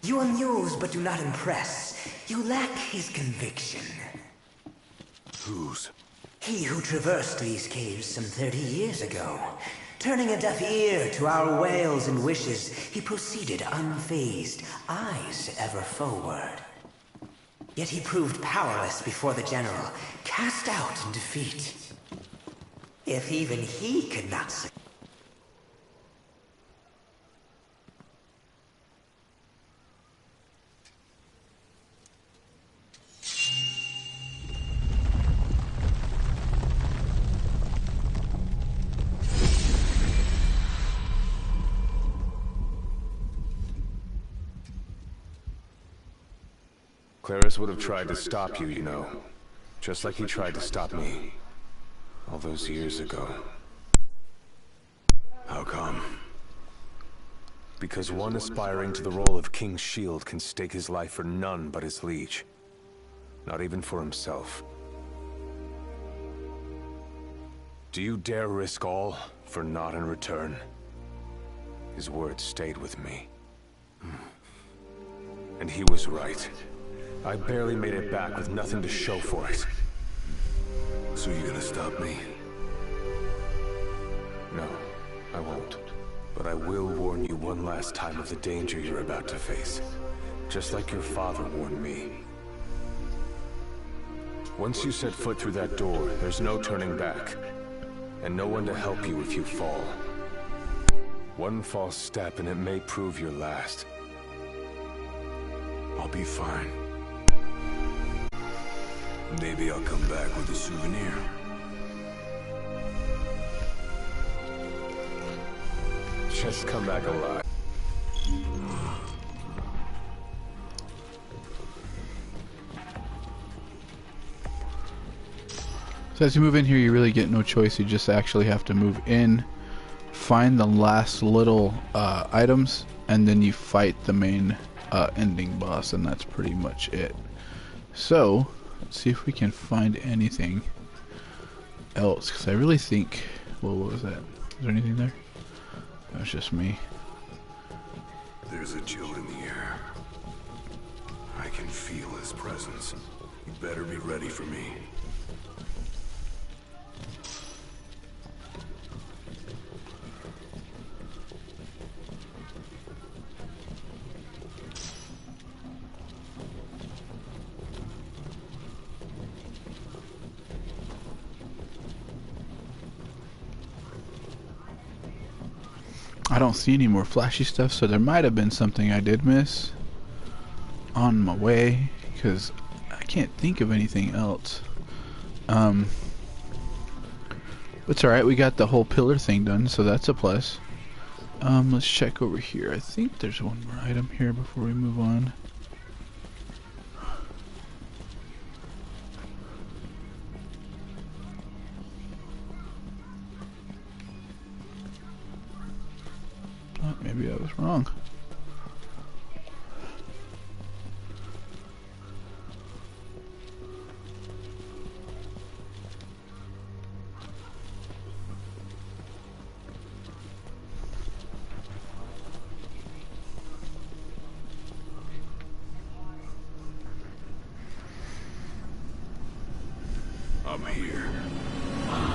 You amuse but do not impress. You lack his conviction. Whose? He who traversed these caves some 30 years ago. Turning a deaf ear to our wails and wishes, he proceeded unfazed, eyes ever forward. Yet he proved powerless before the general, cast out in defeat. If even he could not succeed. Claris would have tried to stop you, you know. Just like he tried to stop me. All those years ago. How come? Because one aspiring to the role of King's Shield can stake his life for none but his liege. Not even for himself. Do you dare risk all for naught in return? His words stayed with me. And he was right. I barely made it back with nothing to show for it. So you gonna stop me? No, I won't. But I will warn you one last time of the danger you're about to face. Just like your father warned me. Once you set foot through that door, there's no turning back. And no one to help you if you fall. One false step and it may prove your last. I'll be fine. Maybe I'll come back with a souvenir. Just come back alive. So as you move in here, you really get no choice. You just actually have to move in, find the last little items, and then you fight the main ending boss, and that's pretty much it. So let's see if we can find anything else, because I really think... Well, what was that? Is there anything there? That was just me. There's a chill in the air. I can feel his presence. You better be ready for me. I don't see any more flashy stuff, so there might have been something I did miss on my way, because I can't think of anything else. But it's alright, we got the whole pillar thing done, so that's a plus. Let's check over here. I think there's one more item here before we move on. Oh, maybe I was wrong. I'm here.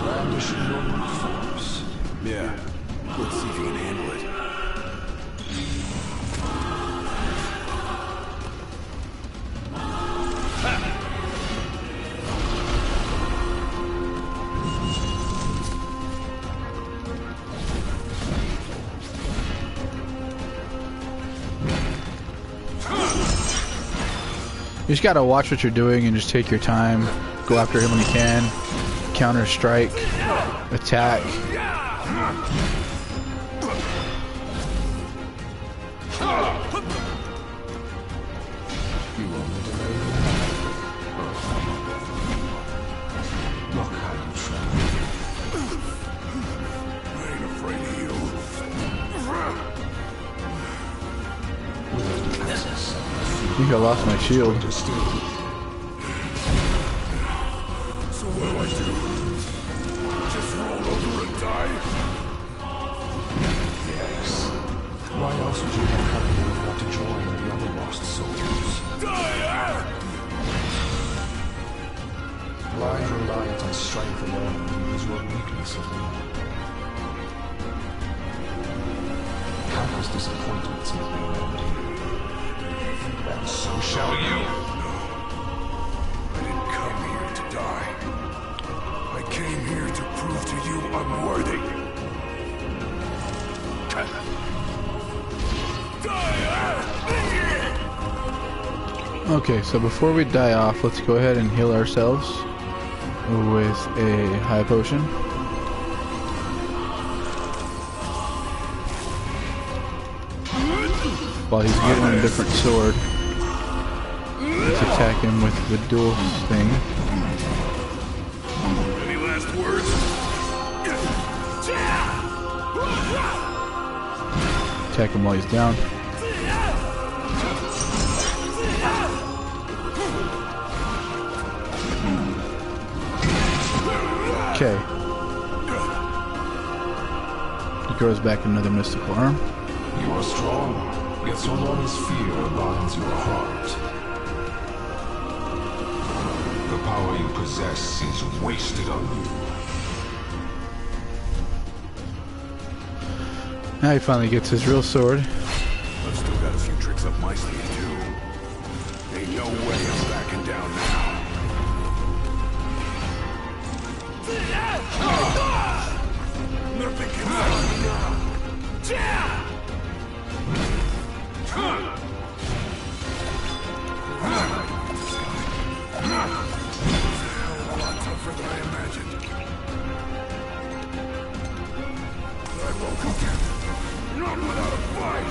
Brandishing your new force. Yeah, Let's see if you can handle it. You just gotta watch what you're doing and just take your time. Go after him when you can. Counter strike. Attack. Look how you try. I ain't afraid of you. I think I lost my shield. So what do I do? Just roll over and die? Yes. Why else would you have come here not to join the other lost soldiers? Lying reliant on strength alone is your weakness alone. Countless disappointments have been remedied. And so shall you. No. I didn't come here to die. I came here to prove to you I'm worthy. Okay, so before we die off, let's go ahead and heal ourselves with a high potion. While he's getting a different sword, let's attack him with the dual thing. Any last words? Attack him while he's down. Okay. He grows back another mystical arm. You are strong, yet so long as fear binds your heart, the power you possess is wasted on you. Now he finally gets his real sword. I've still got a few tricks up my sleeve, too. Ain't no way I'm backing down now. Nothing can stop me now. A lot tougher than I imagined. But I won't forget. Not without a fight.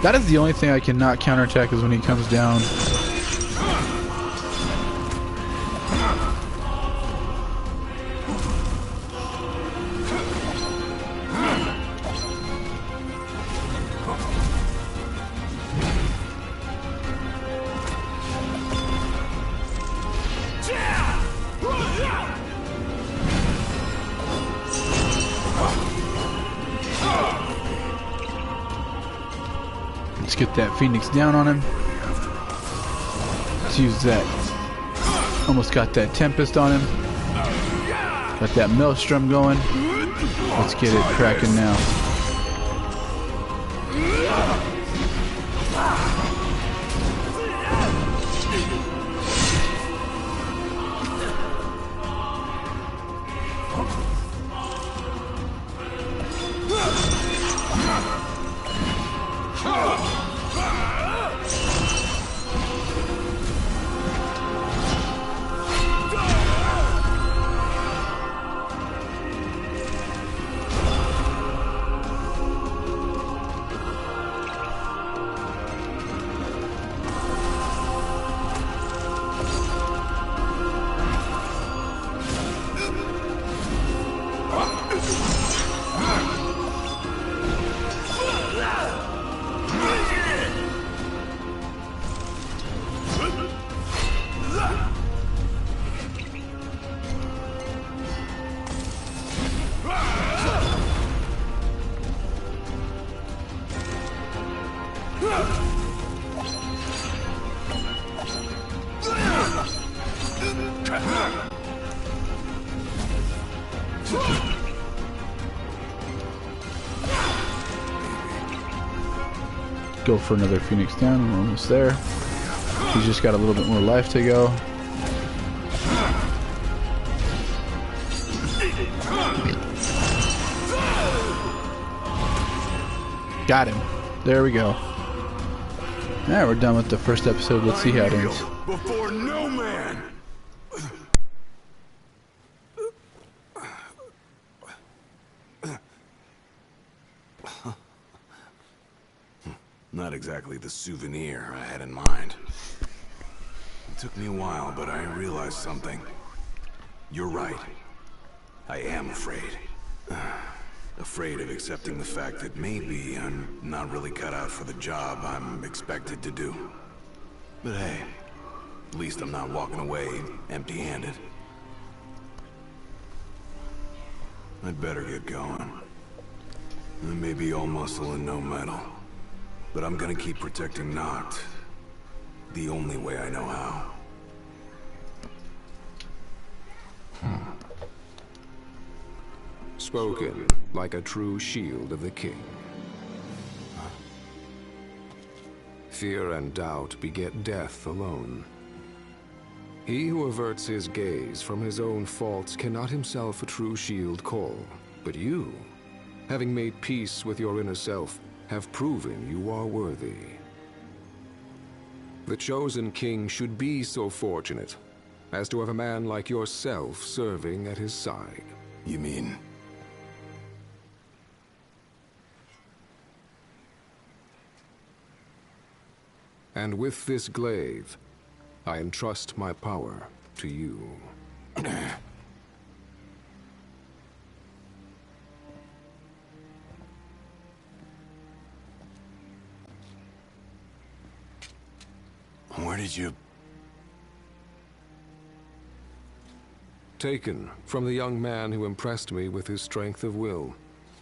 That is the only thing I cannot counterattack is when he comes down. Let's get that Phoenix down on him. Let's use that. Almost got that Tempest on him. Got that Maelstrom going. Let's get it cracking now. Go for another Phoenix down. We're almost there. He's just got a little bit more life to go. Got him. There we go. Now we're done with the first episode. Let's see how it ends. Before no man. Not exactly the souvenir I had in mind. It took me a while, but I realized something. You're right. I am afraid. Afraid of accepting the fact that maybe I'm not really cut out for the job I'm expected to do. But hey, at least I'm not walking away empty-handed. I'd better get going. I may be all muscle and no metal, but I'm gonna keep protecting Noct the only way I know how. Spoken like a true shield of the king. Fear and doubt beget death alone. He who averts his gaze from his own faults cannot himself a true shield call. But you, having made peace with your inner self, have proven you are worthy. The chosen king should be so fortunate as to have a man like yourself serving at his side. You mean? And with this glaive, I entrust my power to you. Where did you... Taken from the young man who impressed me with his strength of will.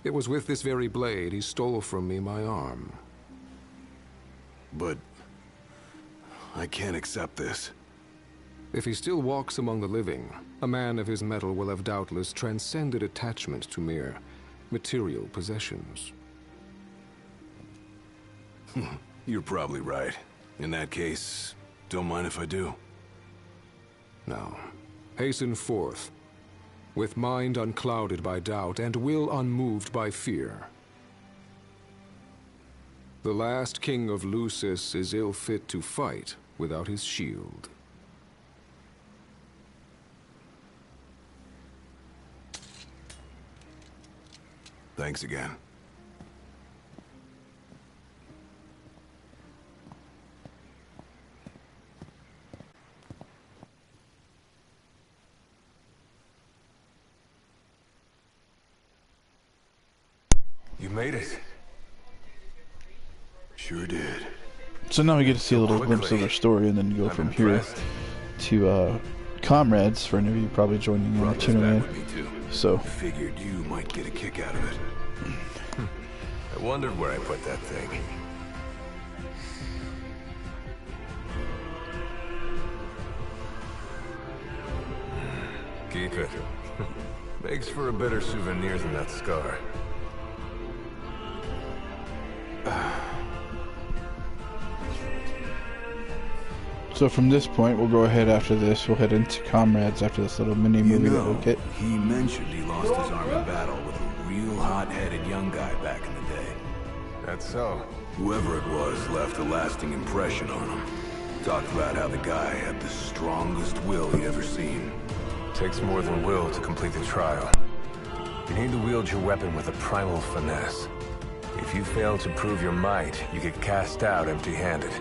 It was with this very blade he stole from me my arm. But... I can't accept this. If he still walks among the living, a man of his mettle will have doubtless transcended attachment to mere material possessions. You're probably right. In that case, don't mind if I do. Now, hasten forth, with mind unclouded by doubt and will unmoved by fear. The last king of Lucis is ill fit to fight without his shield. Thanks again. You made it. Sure did. So now we get to see a little glimpse of their story, and then go from here to Comrades for any of you probably joining in or tuning in. So Figured you might get a kick out of it. I wondered where I put that thing. Keep it. Makes for a better souvenir than that scar. So from this point, we'll go ahead after this. We'll head into Comrades after this little mini movie that we'll get. He mentioned he lost his arm in battle with a real hot-headed young guy back in the day. That's so. Whoever it was left a lasting impression on him. Talked about how the guy had the strongest will he'd ever seen. Takes more than will to complete the trial. You need to wield your weapon with a primal finesse. If you fail to prove your might, you get cast out empty-handed.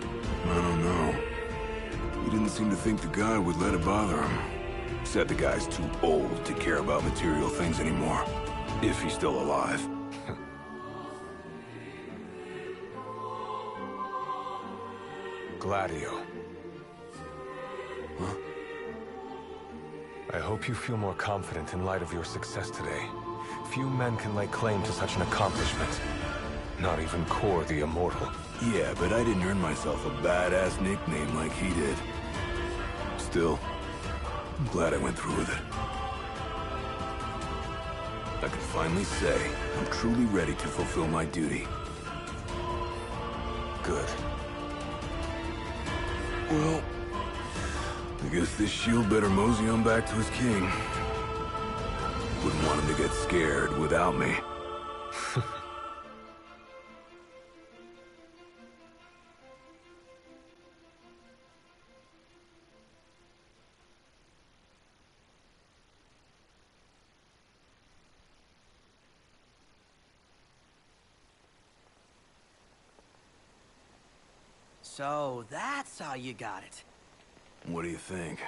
I don't know. He didn't seem to think the guy would let it bother him. Said the guy's too old to care about material things anymore. If he's still alive. Gladious. Huh? I hope you feel more confident in light of your success today. Few men can lay claim to such an accomplishment. Not even Kor the Immortal. Yeah, but I didn't earn myself a badass nickname like he did. Still, I'm glad I went through with it. I can finally say I'm truly ready to fulfill my duty. Good. Well, I guess this shield better mosey on back to his king. Wouldn't want him to get scared without me. So that's how you got it. What do you think?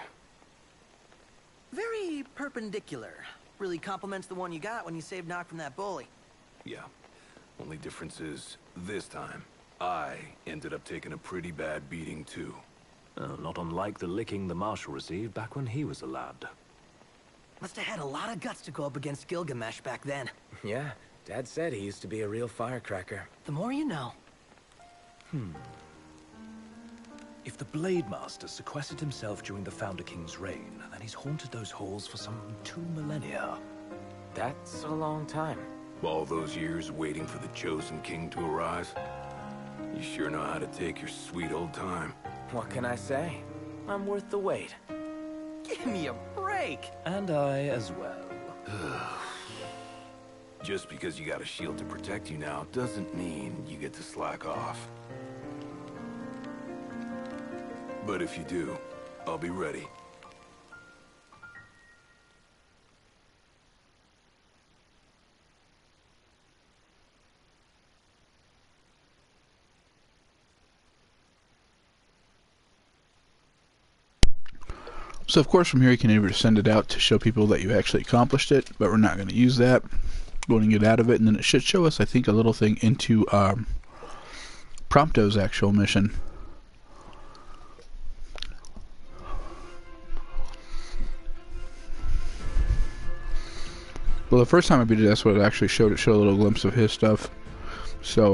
Very perpendicular. Really complements the one you got when you saved Nock from that bully. Yeah. Only difference is, this time, I ended up taking a pretty bad beating too. Not unlike the licking the Marshal received back when he was a lad. Must have had a lot of guts to go up against Gilgamesh back then. Yeah, Dad said he used to be a real firecracker. The more you know. If the Blade Master sequestered himself during the Founder King's reign, then he's haunted those halls for some 2 millennia. That's a long time. All those years waiting for the chosen king to arise. You sure know how to take your sweet old time. What can I say? I'm worth the wait. Give me a break! And I as well. Just because you got a shield to protect you now doesn't mean you get to slack off. But if you do, I'll be ready. So of course from here you can either send it out to show people that you actually accomplished it, but we're not going to use that. Going to get out of it, and then it should show us, I think, a little thing into Prompto's actual mission. Well, the first time I beat it, that's what it actually showed. It showed a little glimpse of his stuff. So,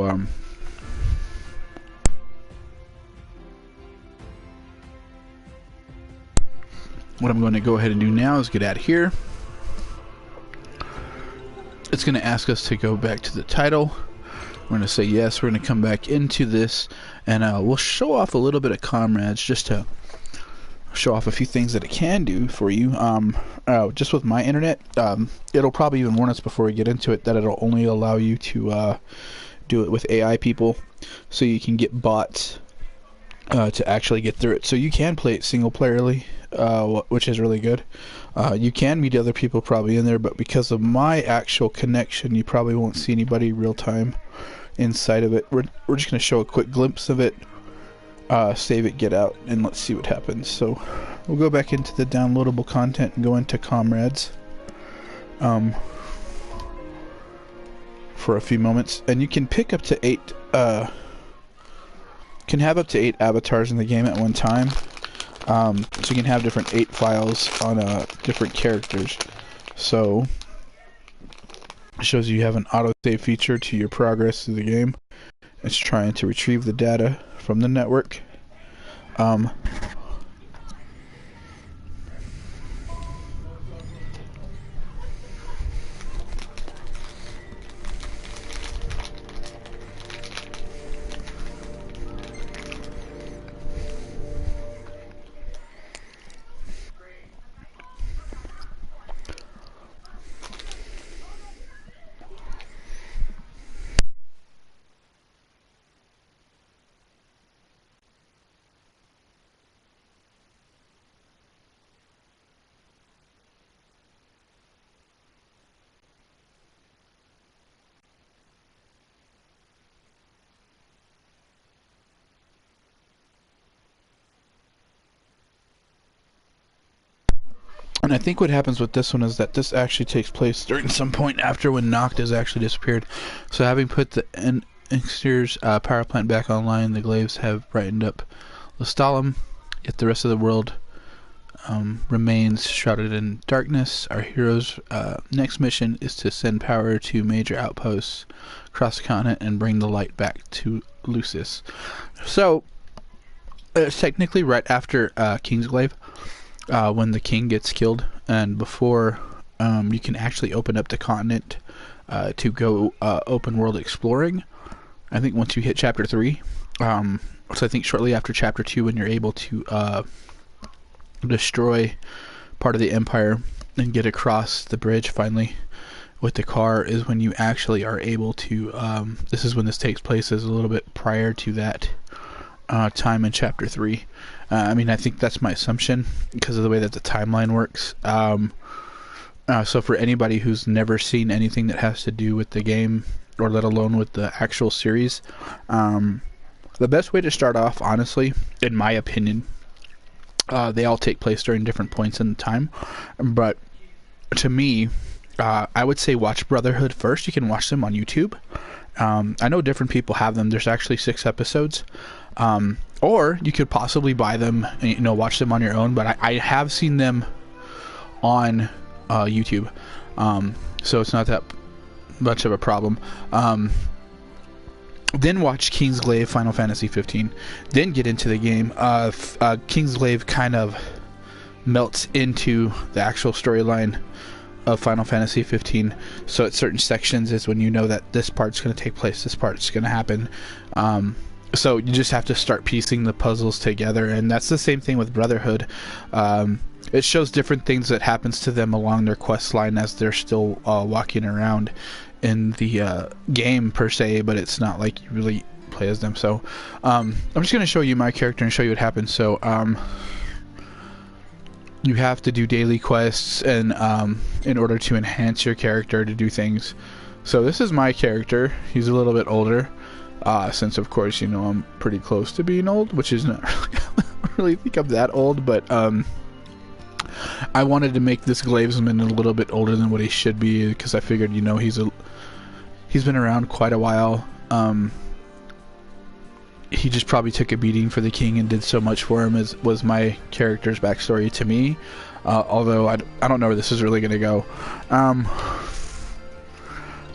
what I'm going to go ahead and do now is get out of here. It's going to ask us to go back to the title. We're going to say yes. We're going to come back into this, and we'll show off a little bit of Comrades just to show off a few things that it can do for you. Just with my internet, it'll probably even warn us before we get into it that it'll only allow you to do it with AI people, so you can get bots to actually get through it. So you can play it single playerly, which is really good. You can meet other people probably in there, but because of my actual connection, you probably won't see anybody real time inside of it. We're just going to show a quick glimpse of it. Save it, get out, and let's see what happens. So we'll go back into the downloadable content and go into Comrades for a few moments, and you can pick up to 8 can have up to 8 avatars in the game at one time. So you can have different 8 files on different characters. So it shows you have an autosave feature to your progress through the game. It's trying to retrieve the data from the network. And I think what happens with this one is that this actually takes place during some point after when Noct has actually disappeared. So having put the exterior's power plant back online, the Glaives have brightened up Lestalem, yet the rest of the world remains shrouded in darkness. Our hero's next mission is to send power to major outposts across the continent and bring the light back to Lucis. So it's technically right after Kingsglaive. When the king gets killed, and before you can actually open up the continent to go open world exploring. I think once you hit chapter 3, so I think shortly after chapter 2, when you're able to destroy part of the Empire and get across the bridge finally with the car, is when you actually are able to, this is when this takes place, is a little bit prior to that time in chapter 3. I mean, I think that's my assumption because of the way that the timeline works. So for anybody who's never seen anything that has to do with the game, or let alone with the actual series, the best way to start off, honestly, in my opinion, they all take place during different points in time, but to me, I would say watch Brotherhood first. You can watch them on YouTube. I know different people have them. There's actually 6 episodes. Or you could possibly buy them and, watch them on your own, but I have seen them on YouTube. So it's not that much of a problem. Then watch Kingsglaive Final Fantasy 15. Then get into the game. Kingsglaive kind of melts into the actual storyline of Final Fantasy 15. So at certain sections is when you know that this part's going to take place, this part's going to happen. So you just have to start piecing the puzzles together, and that's the same thing with Brotherhood. It shows different things that happens to them along their quest line as they're still walking around in the game per se, but it's not like you really play as them. So I'm just going to show you my character and show you what happens. So you have to do daily quests and in order to enhance your character to do things. So this is my character. He's a little bit older, since of course I'm pretty close to being old, which is not really, I don't really think I'm that old, but I wanted to make this Glavesman a little bit older than what he should be, because I figured he's been around quite a while. He just probably took a beating for the king and did so much for him, as was my character's backstory to me. Although I don't know where this is really going to go.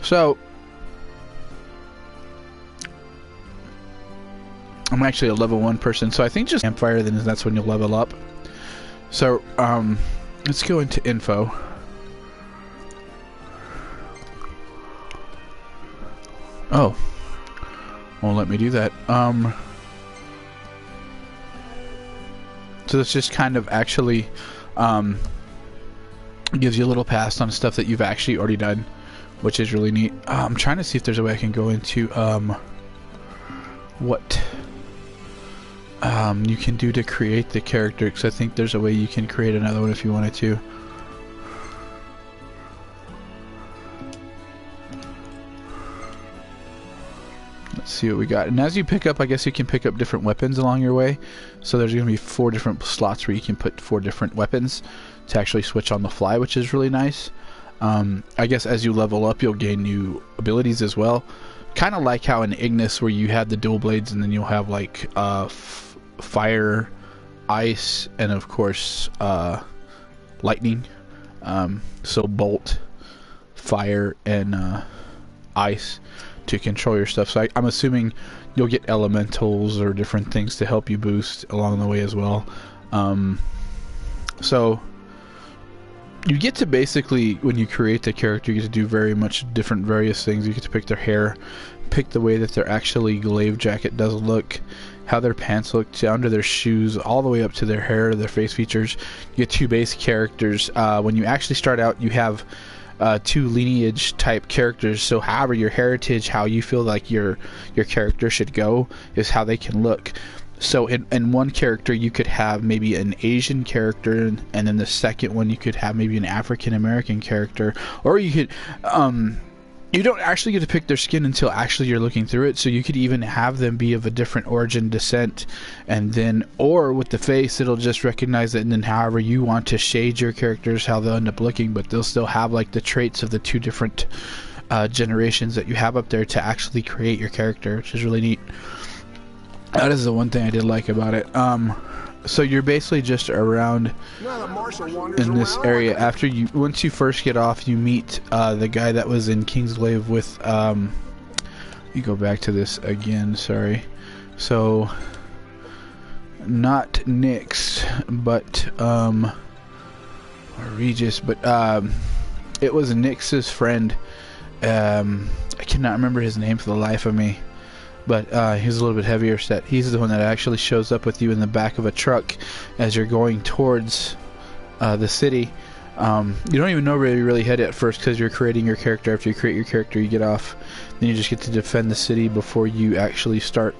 So I'm actually a level 1 person, so I think just campfire, then that's when you'll level up. So let's go into info. Oh, won't let me do that. So this just kind of actually gives you a little pass on stuff that you've actually already done, which is really neat. I'm trying to see if there's a way I can go into what you can do to create the character, because I think there's a way you can create another one if you wanted to. Let's see what we got. And as you pick up, I guess you can pick up different weapons along your way. So there's going to be 4 different slots where you can put 4 different weapons to actually switch on the fly, which is really nice. I guess as you level up, you'll gain new abilities as well. Kind of like how in Ignis, where you had the dual blades, and then you'll have like fire, ice, and of course lightning. So bolt, fire, and ice to control your stuff. So I'm assuming you'll get elementals or different things to help you boost along the way as well. So you get to basically, when you create the character, you get to do very much different various things. You get to pick their hair, pick the way that their actually glaive jacket does look, how their pants look, down to their shoes, all the way up to their hair, their face features. You get 2 base characters. When you actually start out, you have 2 lineage type characters. So however your heritage, how you feel like your character should go, is how they can look. So in one character you could have maybe an Asian character, and then the second one you could have maybe an African American character, or you could you don't actually get to pick their skin until actually you're looking through it. So you could even have them be of a different origin, descent, and then, or with the face, it'll just recognize it, and then however you want to shade your characters, how they'll end up looking, but they'll still have like the traits of the 2 different generations that you have up there to actually create your character, which is really neat. That is the one thing I did like about it. So you're basically just around in this area. After once you first get off, you meet the guy that was in Kingsglaive with you go back to this again, sorry. So not Nyx, but or Regis, but it was Nyx's friend. I cannot remember his name for the life of me, but he's a little bit heavier set. He's the one that actually shows up with you in the back of a truck as you're going towards the city. You don't even know where you really head at first because you're creating your character. After you create your character, you get off. Then you just get to defend the city before you actually start.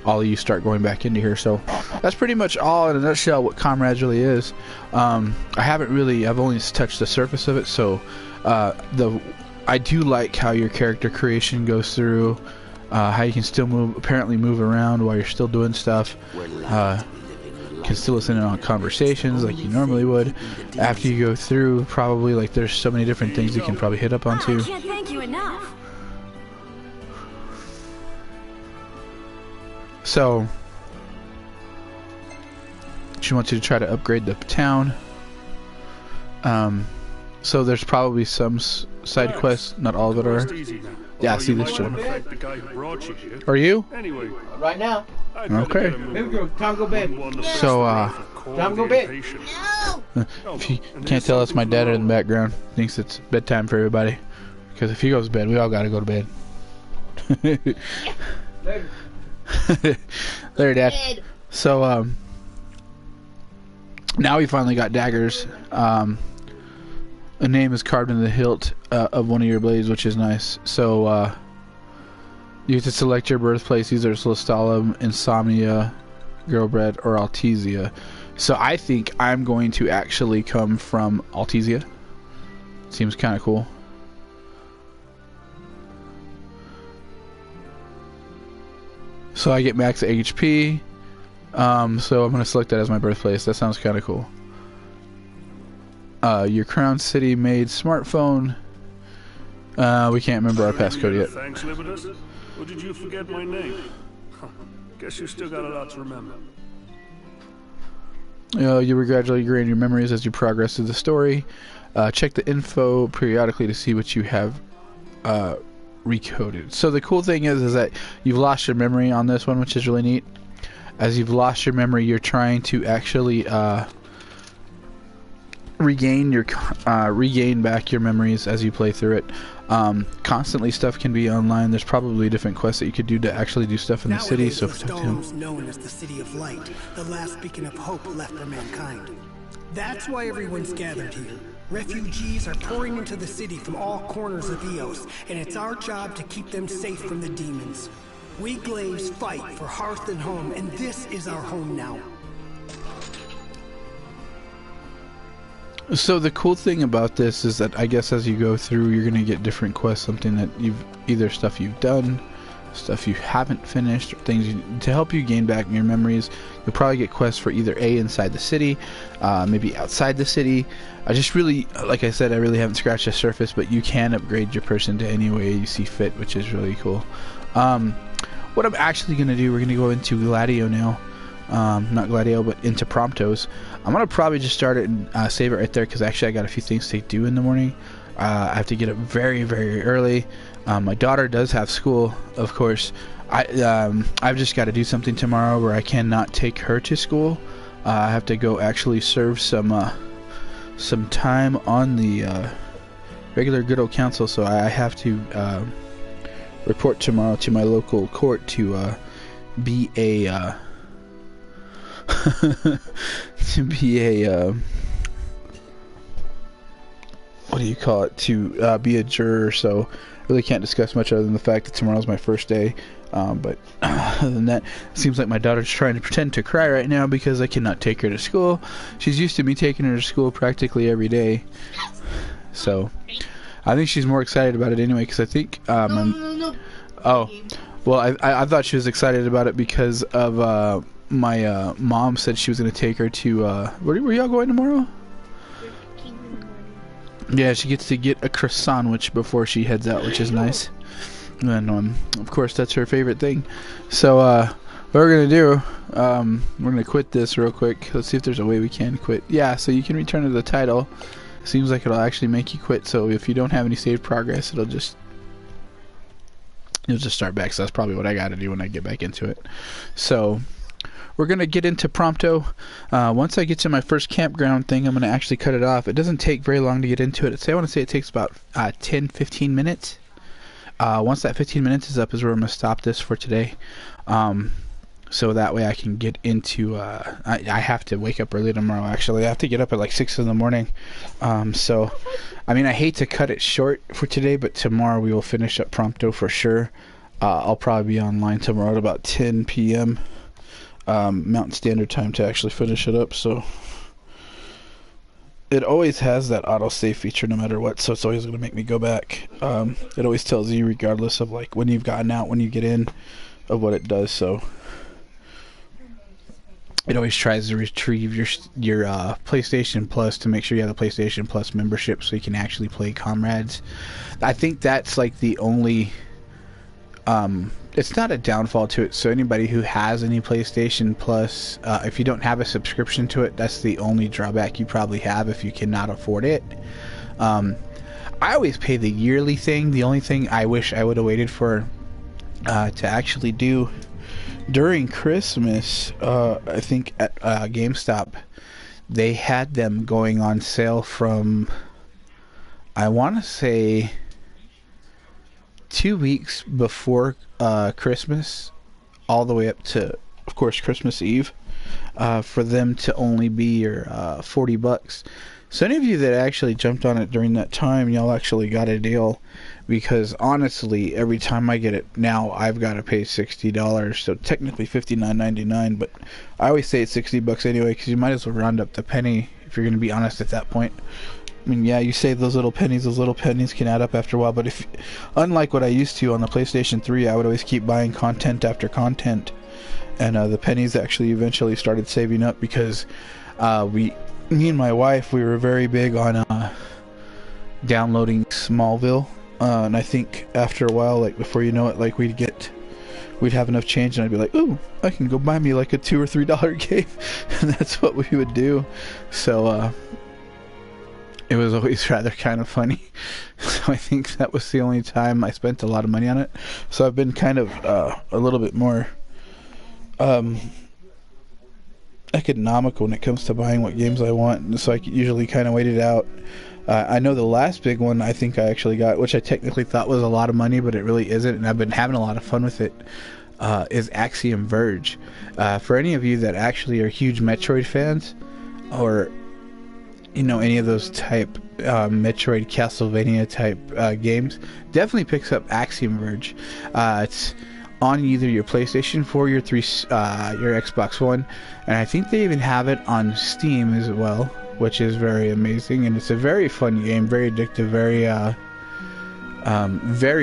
All of you start going back into here. So that's pretty much all in a nutshell what Comrades really is. I've only touched the surface of it. So I do like how your character creation goes through. How you can still apparently move around while you're still doing stuff. Can still listen in on conversations like you normally would. After you go through, probably like there's so many different things you can probably hit up onto. I can't thank you enough. So she wants you to try to upgrade the town. So there's probably some side quests. Not all of it are. Yeah, see this gentleman. Are you? Anyway, right now. Okay. Time go bed. So, time go bed. if you can't tell, it's my dad in the background. Thinks it's bedtime for everybody. Because if he goes to bed, we all gotta go to bed. Later, Dad. So, now we finally got daggers. A name is carved into the hilt of one of your blades, which is nice. So, you get to select your birthplace, either Celestalum, Insomnia, Girlbred, or Altezia. So I think I'm going to actually come from Altezia. Seems kind of cool. So I get max HP. So I'm going to select that as my birthplace. That sounds kind of cool. Your Crown City made smartphone. We can't remember our passcode yet. Thanks, Libertus. Or did you forget my name? Guess you still got a lot to remember. You will gradually gain your memories as you progress through the story. Check the info periodically to see what you have recoded. So the cool thing is that you've lost your memory on this one, which is really neat. As you've lost your memory, you're trying to actually regain back your memories as you play through it. Constantly stuff can be online. There's probably different quests that you could do to actually do stuff in the city. So the stone's known as the City of Light, the last beacon of hope left for mankind. That's why everyone's gathered here. Refugees are pouring into the city from all corners of Eos, and it's our job to keep them safe from the demons. We Glaives fight for hearth and home, and this is our home now. So the cool thing about this is that I guess as you go through, you're going to get different quests, something that either stuff you've done, stuff you haven't finished, or things to help you gain back your memories. You'll probably get quests for either A, inside the city, maybe outside the city. I just really, like I said, I really haven't scratched the surface, but you can upgrade your person to any way you see fit, which is really cool. What I'm actually going to do, we're going to go into Gladious now. Not Gladious, but into Promptos. I'm going to probably just start it and save it right there, because actually I got a few things to do in the morning. I have to get up very, very early. My daughter does have school, of course. I've just got to do something tomorrow where I cannot take her to school. I have to go actually serve some time on the regular good old council, so I have to report tomorrow to my local court to be a what do you call it, to be a juror. So I really can't discuss much other than the fact that tomorrow's my first day. But other than that, it seems like my daughter's trying to pretend to cry right now because I cannot take her to school. She's used to me taking her to school practically every day, so I think she's more excited about it anyway, because I think No. oh, well, I thought she was excited about it because of my mom said she was going to take her to where y'all going tomorrow? Yeah, she gets to get a croissant sandwich before she heads out, which is nice. And of course that's her favorite thing. So what we're gonna do, we're gonna quit this real quick. Let's see if there's a way we can quit. Yeah, so you can return to the title. Seems like it'll actually make you quit. So if you don't have any saved progress, you'll just start back. So that's probably what I gotta do when I get back into it. So we're going to get into Prompto. Once I get to my first campground thing, I'm going to actually cut it off. It doesn't take very long to get into it. I want to say it takes about 10-15 minutes. Once that 15 minutes is up is where I'm going to stop this for today. So that way I can get into... I have to wake up early tomorrow, actually. I have to get up at like 6 in the morning. So, I mean, I hate to cut it short for today, but tomorrow we will finish up Prompto for sure. I'll probably be online tomorrow at about 10 p.m. Mountain Standard Time to actually finish it up. So it always has that autosave feature no matter what, so it's always going to make me go back. It always tells you regardless of like when you've gotten out, when you get in, of what it does. So it always tries to retrieve your PlayStation Plus to make sure you have the PlayStation Plus membership so you can actually play Comrades. I think that's like the only... it's not a downfall to it, so anybody who has any PlayStation Plus, if you don't have a subscription to it, that's the only drawback you probably have if you cannot afford it. I always pay the yearly thing. The only thing I wish I would have waited for to actually do during Christmas, I think at GameStop, they had them going on sale from, I want to say, 2 weeks before Christmas, all the way up to, of course, Christmas Eve, for them to only be your $40. So any of you that actually jumped on it during that time, y'all actually got a deal, because honestly, every time I get it now, I've got to pay $60. So technically $59.99, but I always say it's $60 anyway, because you might as well round up the penny if you're going to be honest at that point. I mean, yeah, you save those little pennies can add up after a while, but if, unlike what I used to on the PlayStation 3, I would always keep buying content after content, and the pennies actually eventually started saving up, because me and my wife, we were very big on downloading Smallville, and I think after a while, like before you know it, like we'd have enough change and I'd be like, ooh, I can go buy me like a $2 or $3 game, and that's what we would do. So it was always rather kind of funny. So I think that was the only time I spent a lot of money on it. So I've been kind of a little bit more economical when it comes to buying what games I want, and so I usually kind of wait it out. I know the last big one I think I actually got, which I technically thought was a lot of money, but it really isn't, and I've been having a lot of fun with it, is Axiom Verge. For any of you that actually are huge Metroid fans, or you know, any of those type Metroid, Castlevania type games, definitely picks up Axiom Verge. It's on either your PlayStation 4, your Xbox One, and I think they even have it on Steam as well, which is very amazing. And it's a very fun game, very addictive, very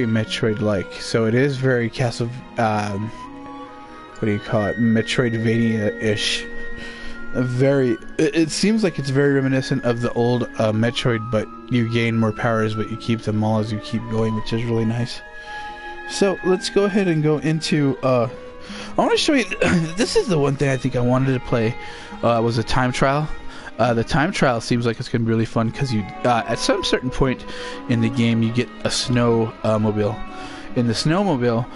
Metroid-like. So it is very Metroidvania-ish. It seems like it's very reminiscent of the old Metroid, but you gain more powers, but you keep them all as you keep going, which is really nice. So let's go ahead and go into I want to show you this is the one thing I think I wanted to play, was a time trial. The time trial seems like it's gonna be really fun, because you at some certain point in the game you get a snowmobile. In the snowmobile,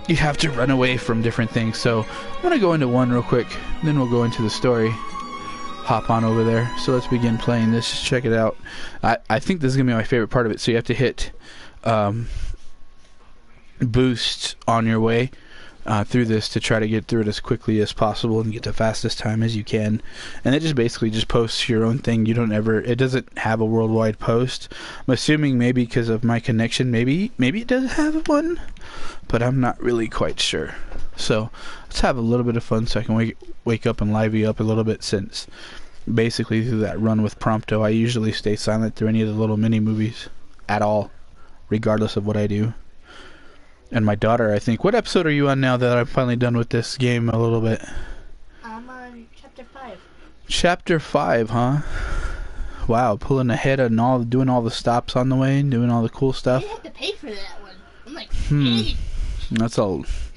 you have to run away from different things. So I'm gonna go into one real quick, then we'll go into the story. Hop on over there. So let's begin playing this. Just check it out. I think this is gonna be my favorite part of it. So you have to hit boost on your way through this to try to get through it as quickly as possible and get the fastest time as you can. And it just basically just posts your own thing. You don't ever, it doesn't have a worldwide post. I'm assuming maybe because of my connection, maybe it does have one, but I'm not really quite sure. So let's have a little bit of fun so I can wake up and liven you up a little bit, since basically through that run with Prompto I usually stay silent through any of the little mini movies at all, regardless of what I do. And my daughter, I think, what episode are you on now that I'm finally done with this game a little bit? I'm on chapter 5. Chapter 5, huh? Wow, pulling ahead and doing all the stops on the way and doing all the cool stuff. You have to pay for that one. I'm like, hey. That's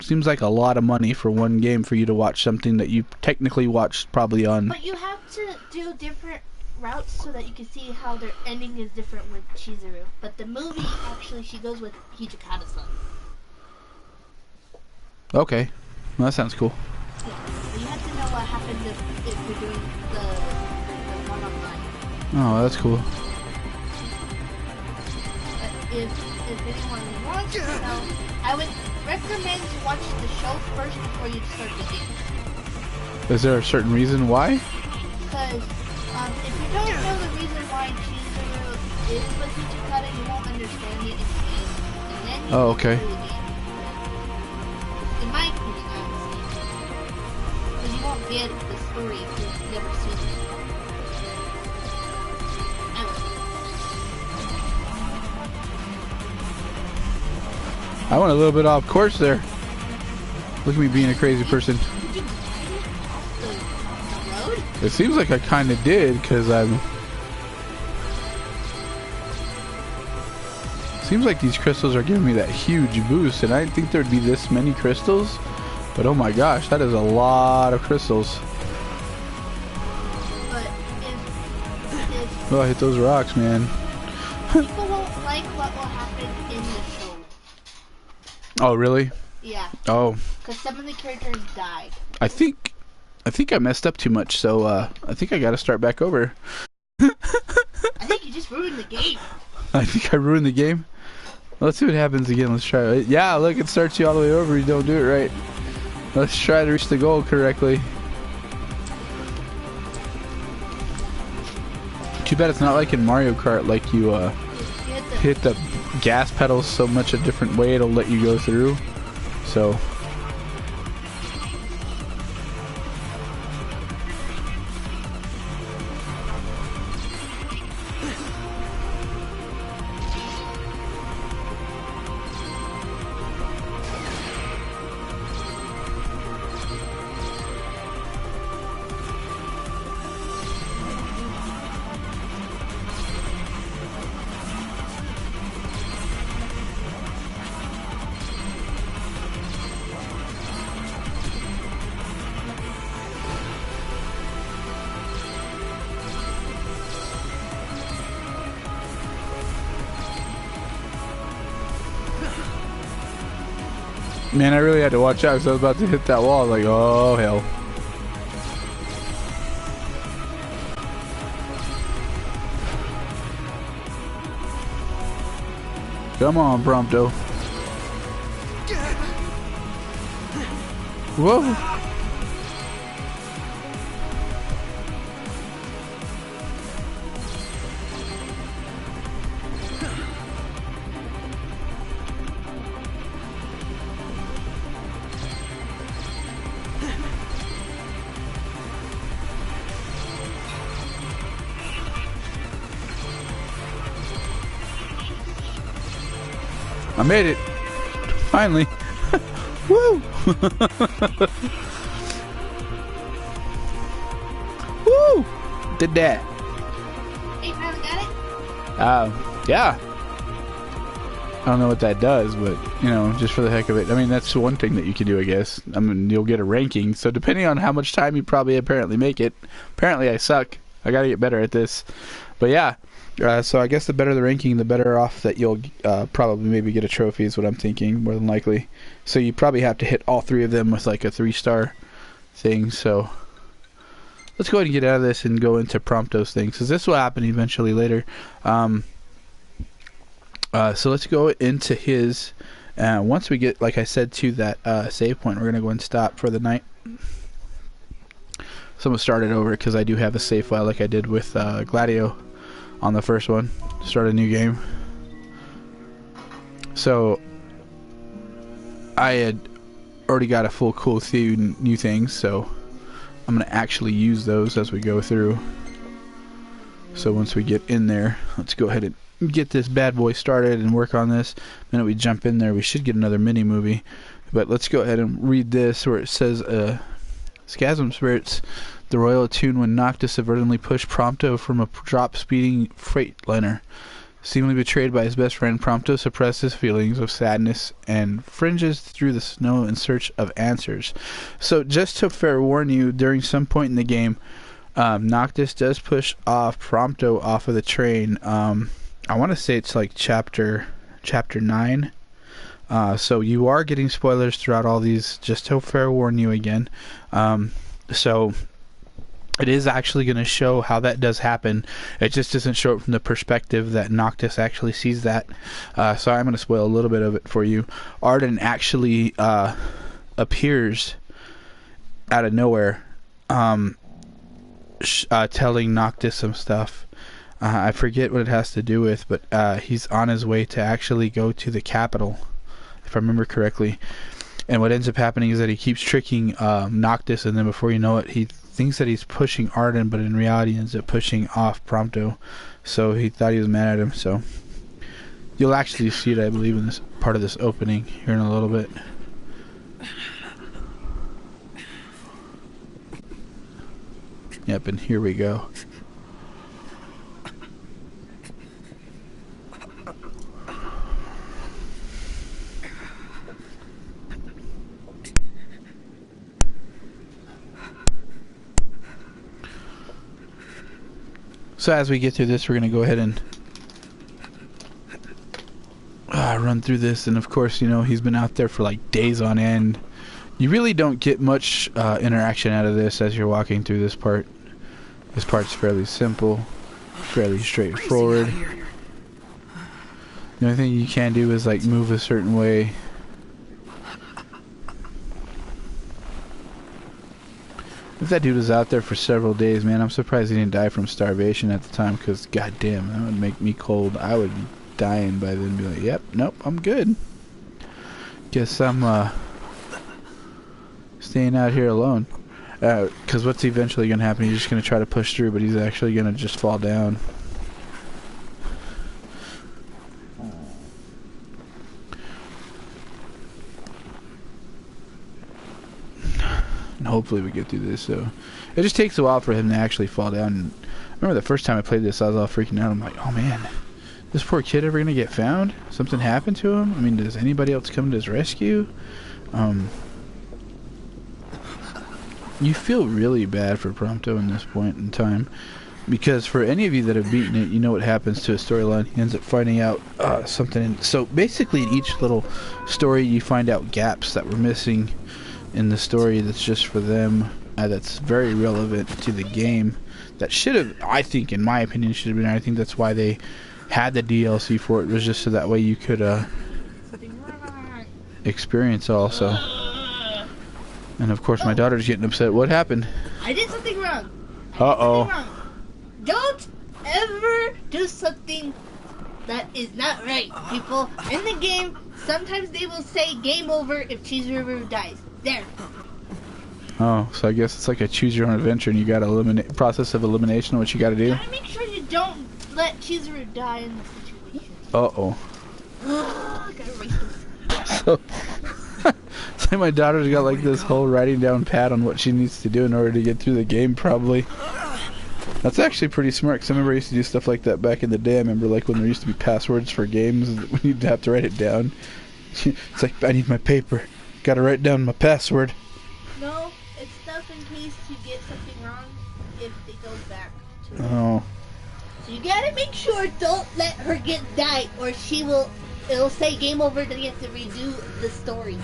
seems like a lot of money for one game for you to watch something that you technically watched probably on. But you have to do different routes so that you can see how their ending is different with Chizuru. But the movie, actually, she goes with Hijikata-san. Okay, well, that sounds cool. Yeah, you have to know what happens if you're doing the one-on-one. Oh, that's cool. But if anyone wants to know, I would recommend you watch the show first before you start the game. Is there a certain reason why? Because if you don't know the reason why Chizuru is with Ichikata, you won't understand it in the game. And then you Oh, okay. play the game. In my opinion, I would say. Because you won't get the story if you've never seen it. I went a little bit off course there. Look at me being a crazy person. It seems like I kind of did, because seems like these crystals are giving me that huge boost, and I didn't think there'd be this many crystals. But oh my gosh, that is a lot of crystals. But if Oh, I hit those rocks, man. people won't like what will happen in the show. Oh, really? Yeah. Oh. Because some of the characters died. I think I messed up too much, so I think I gotta start back over. I think you just ruined the game. I think I ruined the game. Let's see what happens again. Let's try it. Yeah, look, it starts you all the way over. You don't do it right. Let's try to reach the goal correctly. Too bad it's not like in Mario Kart, like you hit the gas pedals so much a different way it'll let you go through. So man, I really had to watch out because I was about to hit that wall. I was like, oh hell. Come on, Prompto. Whoa. I made it. Finally. Woo! Woo! Did that. Hey, finally got it? Yeah. I don't know what that does, but, you know, just for the heck of it. I mean, that's one thing that you can do, I guess. I mean, you'll get a ranking. So depending on how much time you probably apparently make it. Apparently I suck. I gotta get better at this. But yeah. So I guess the better the ranking, the better off that you'll probably maybe get a trophy is what I'm thinking, more than likely. So you probably have to hit all three of them with like a 3-star thing. So let's go ahead and get out of this and go into Prompto's things, because this will happen eventually later. So let's go into his. Once we get, like I said, to that save point, we're going to go and stop for the night. So I'm going to start it over because I do have a save file like I did with Gladious on the first one. Start a new game. So I had already got a full few new things, so I'm going to actually use those as we go through. So once we get in there, let's go ahead and get this bad boy started and work on this. The minute we jump in there, we should get another mini movie. But let's go ahead and read this where it says Scasm Spirits. The royal attune when Noctis inadvertently pushed Prompto from a drop-speeding freightliner. Seemingly betrayed by his best friend, Prompto suppresses feelings of sadness and fringes through the snow in search of answers. So just to fair warn you, during some point in the game, Noctis does push off Prompto off of the train. I want to say it's like chapter 9. So you are getting spoilers throughout all these, just to fair warn you again. So it is actually going to show how that does happen. It just doesn't show it from the perspective that Noctis actually sees that. So I'm going to spoil a little bit of it for you. Arden actually appears out of nowhere, telling Noctis some stuff. I forget what it has to do with, but he's on his way to actually go to the capital, if I remember correctly. And what ends up happening is that he keeps tricking Noctis, and then before you know it, he thinks that he's pushing Arden, but in reality ends up pushing off Prompto. So he thought he was mad at him. So you'll actually see it, I believe, in this part of this opening here in a little bit. Yep, and here we go. So as we get through this, we're going to go ahead and run through this. And of course, you know, he's been out there for like days on end. You really don't get much interaction out of this as you're walking through this part. This part's fairly simple, fairly straightforward. The only thing you can do is like move a certain way. If that dude was out there for several days, man, I'm surprised he didn't die from starvation at the time, because goddamn, that would make me cold. I would be dying by then, be like, yep, nope, I'm good. Guess I'm staying out here alone. Because what's eventually going to happen, he's just going to try to push through, but he's actually going to just fall down. And hopefully we get through this. So it just takes a while for him to actually fall down. And I remember the first time I played this, I was all freaking out. I'm like, oh man, this poor kid ever gonna get found? Something happened to him? I mean, does anybody else come to his rescue? You feel really bad for Prompto in this point in time, because for any of you that have beaten it, you know what happens to a storyline. He ends up finding out something. So basically, in each little story, you find out gaps that were missing in the story that's just for them, that's very relevant to the game, that should have, I think, in my opinion, should have been. I think that's why they had the DLC for it, was just so that way you could experience also. And of course my daughter's getting upset. What happened? I did something wrong. Uh-oh. Don't ever do something that is not right, people. In the game, sometimes they will say game over if Cheese River dies. There. Oh, so I guess it's like a choose your own adventure, and you gotta eliminate, process of elimination, what you gotta do. You gotta make sure you don't let Cheese River die in the situation. Uh-oh. Gotta erase this. So, it's like my daughter's got like this whole writing down pad on what she needs to do in order to get through the game, probably. That's actually pretty smart, because I remember I used to do stuff like that back in the day. I remember like when there used to be passwords for games, when you'd have to write it down. It's like, I need my paper. Gotta write down my password. No, it's stuff in case you get something wrong if it goes back to Oh. So you gotta make sure, don't let her get die, or she will, it'll say game over, then you have to redo the story.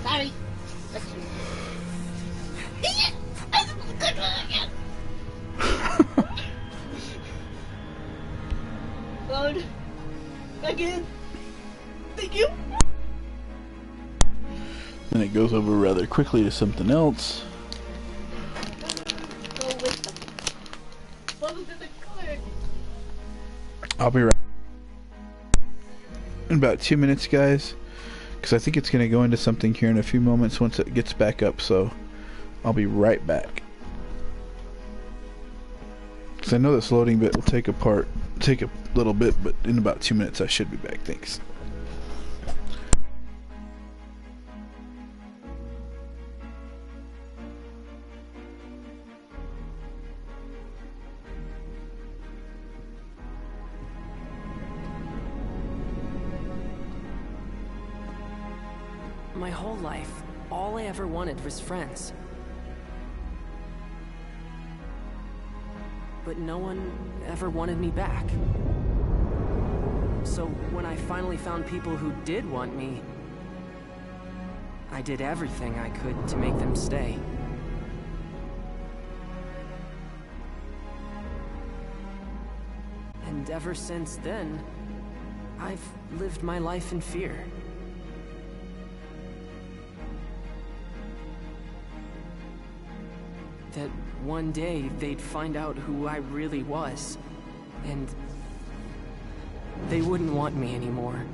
Sorry. That's you. Good one again. Lord. Again. Thank you. And it goes over rather quickly to something else. Go with them. Welcome to the clear. I'll be right in about 2 minutes, guys, because I think it's going to go into something here in a few moments once it gets back up, so I'll be right back. Because I know this loading bit will take a little bit, but in about 2 minutes I should be back. Thanks. My whole life, all I ever wanted was friends. But no one ever wanted me back. So when I finally found people who did want me, I did everything I could to make them stay. And ever since then, I've lived my life in fear. That one day they'd find out who I really was, and they wouldn't want me anymore.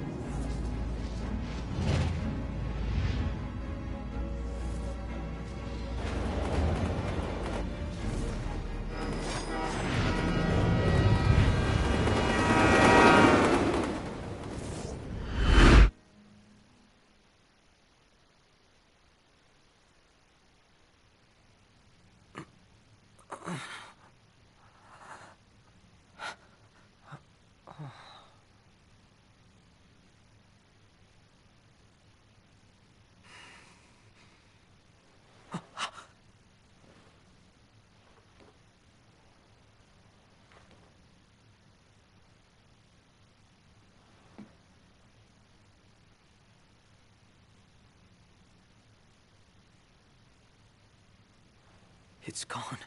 It's gone.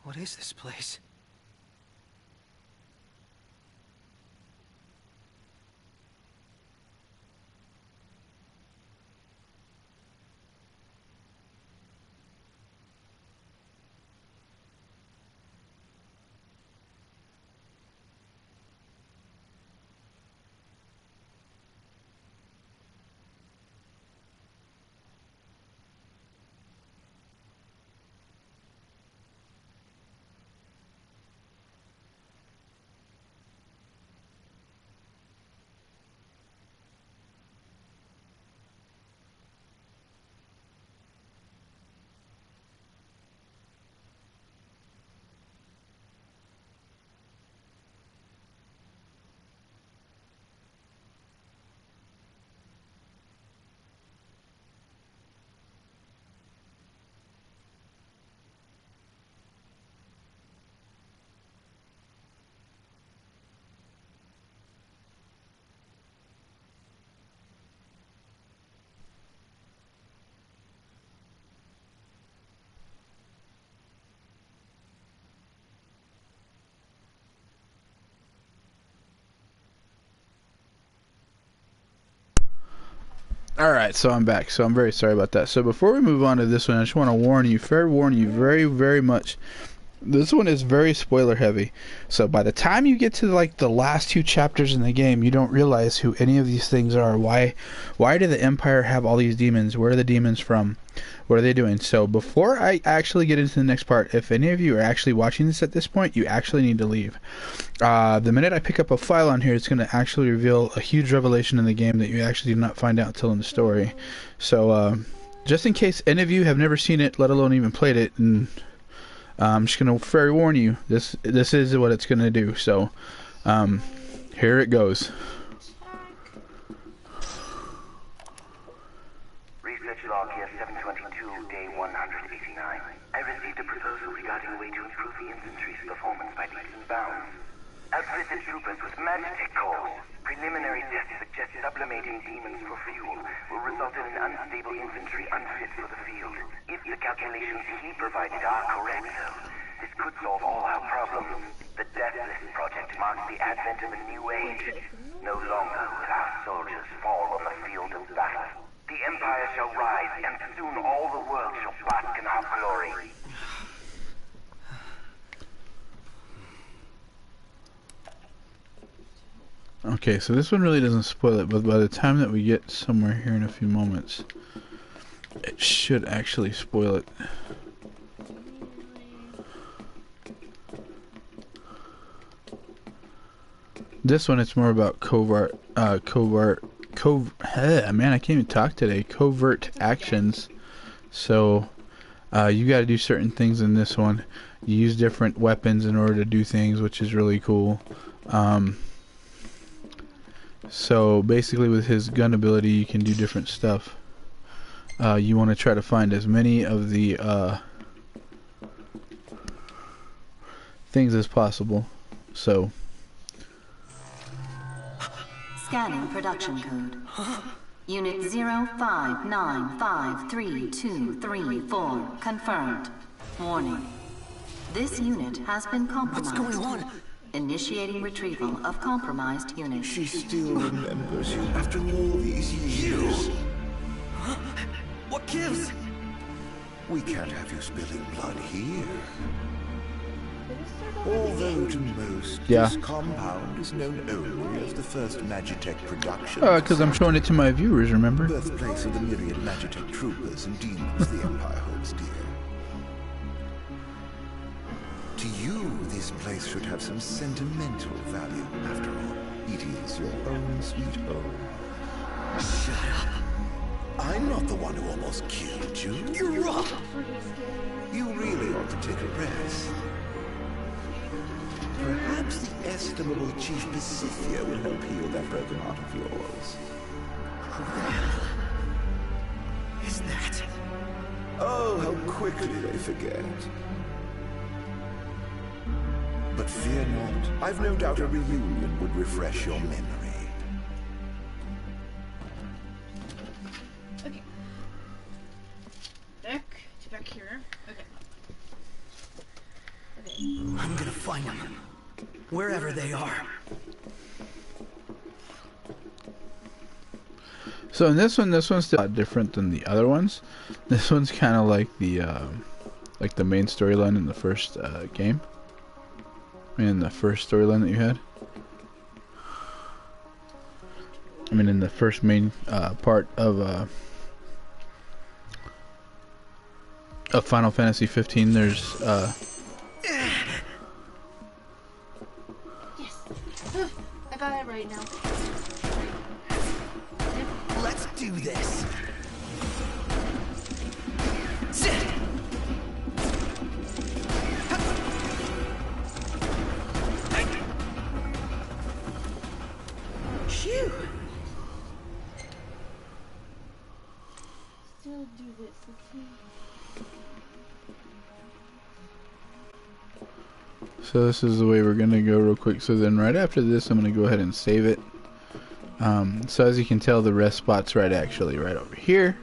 What is this place? Alright, so I'm back. So I'm very sorry about that. So before we move on to this one, I just want to warn you, fair warn you very, very much. This one is very spoiler heavy. So by the time you get to like the last 2 chapters in the game, you don't realize who any of these things are. Why did the Empire have all these demons? Where are the demons from? What are they doing? So before I actually get into the next part, if any of you are actually watching this at this point, you actually need to leave. The minute I pick up a file on here, it's going to actually reveal a huge revelation in the game that you actually do not find out until in the story. So just in case any of you have never seen it, let alone even played it, and I'm just going to fair warn you, this is what it's going to do. So here it goes. Research log here 722, day 189. I received a proposal regarding a way to improve the infantry's performance by leaps and bounds. Outfitted troopers with magic cores. Preliminary tests suggest sublimating demons for fuel will result in an unstable infantry unfit for the field. If the calculations he provided are correct, though, this could solve all our problems. The Deathless Project marks the advent of a new age. No longer will our soldiers fall on the field of battle. The Empire shall rise, and soon all the world shall bask in our glory. Okay, so this one really doesn't spoil it, but by the time that we get somewhere here in a few moments, it should actually spoil it. This one, it's more about covert, man, I can't even talk today. Covert actions. So, you gotta do certain things in this one. You use different weapons in order to do things, which is really cool. So basically with his gun ability you can do different stuff. You want to try to find as many of the things as possible. So scanning production code. Unit 05953234 confirmed. Warning. This unit has been compromised. What's going on? Initiating retrieval of compromised unit. She still remembers you after all these years. What gives? We can't have you spilling blood here. Although to most, this compound is known only as the first Magitech production. Because I'm showing it to my viewers, remember? Birthplace of the myriad Magitech troopers and demons the Empire holds dear. To you, this place should have some sentimental value. After all, it is your own sweet home. Shut up. I'm not the one who almost killed you. You're wrong. You really ought to take a rest. Perhaps the estimable Chief Pacifica will help heal that broken heart of yours. Who the hell is that? Oh, how quickly they forget. But fear not. I've no doubt a reunion would refresh your memory. Okay. Back here. Okay. I'm gonna find them. Wherever they are. So in this one's still a lot different than the other ones. This one's kind of like the main storyline in the first game. In the first storyline that you had. I mean, in the first main part of Final Fantasy 15, there's I got it right now. Let's do this. Phew. Still do this, okay? So this is the way we're gonna go real quick. So then right after this I'm gonna go ahead and save it. So as you can tell, the rest spot's right over here,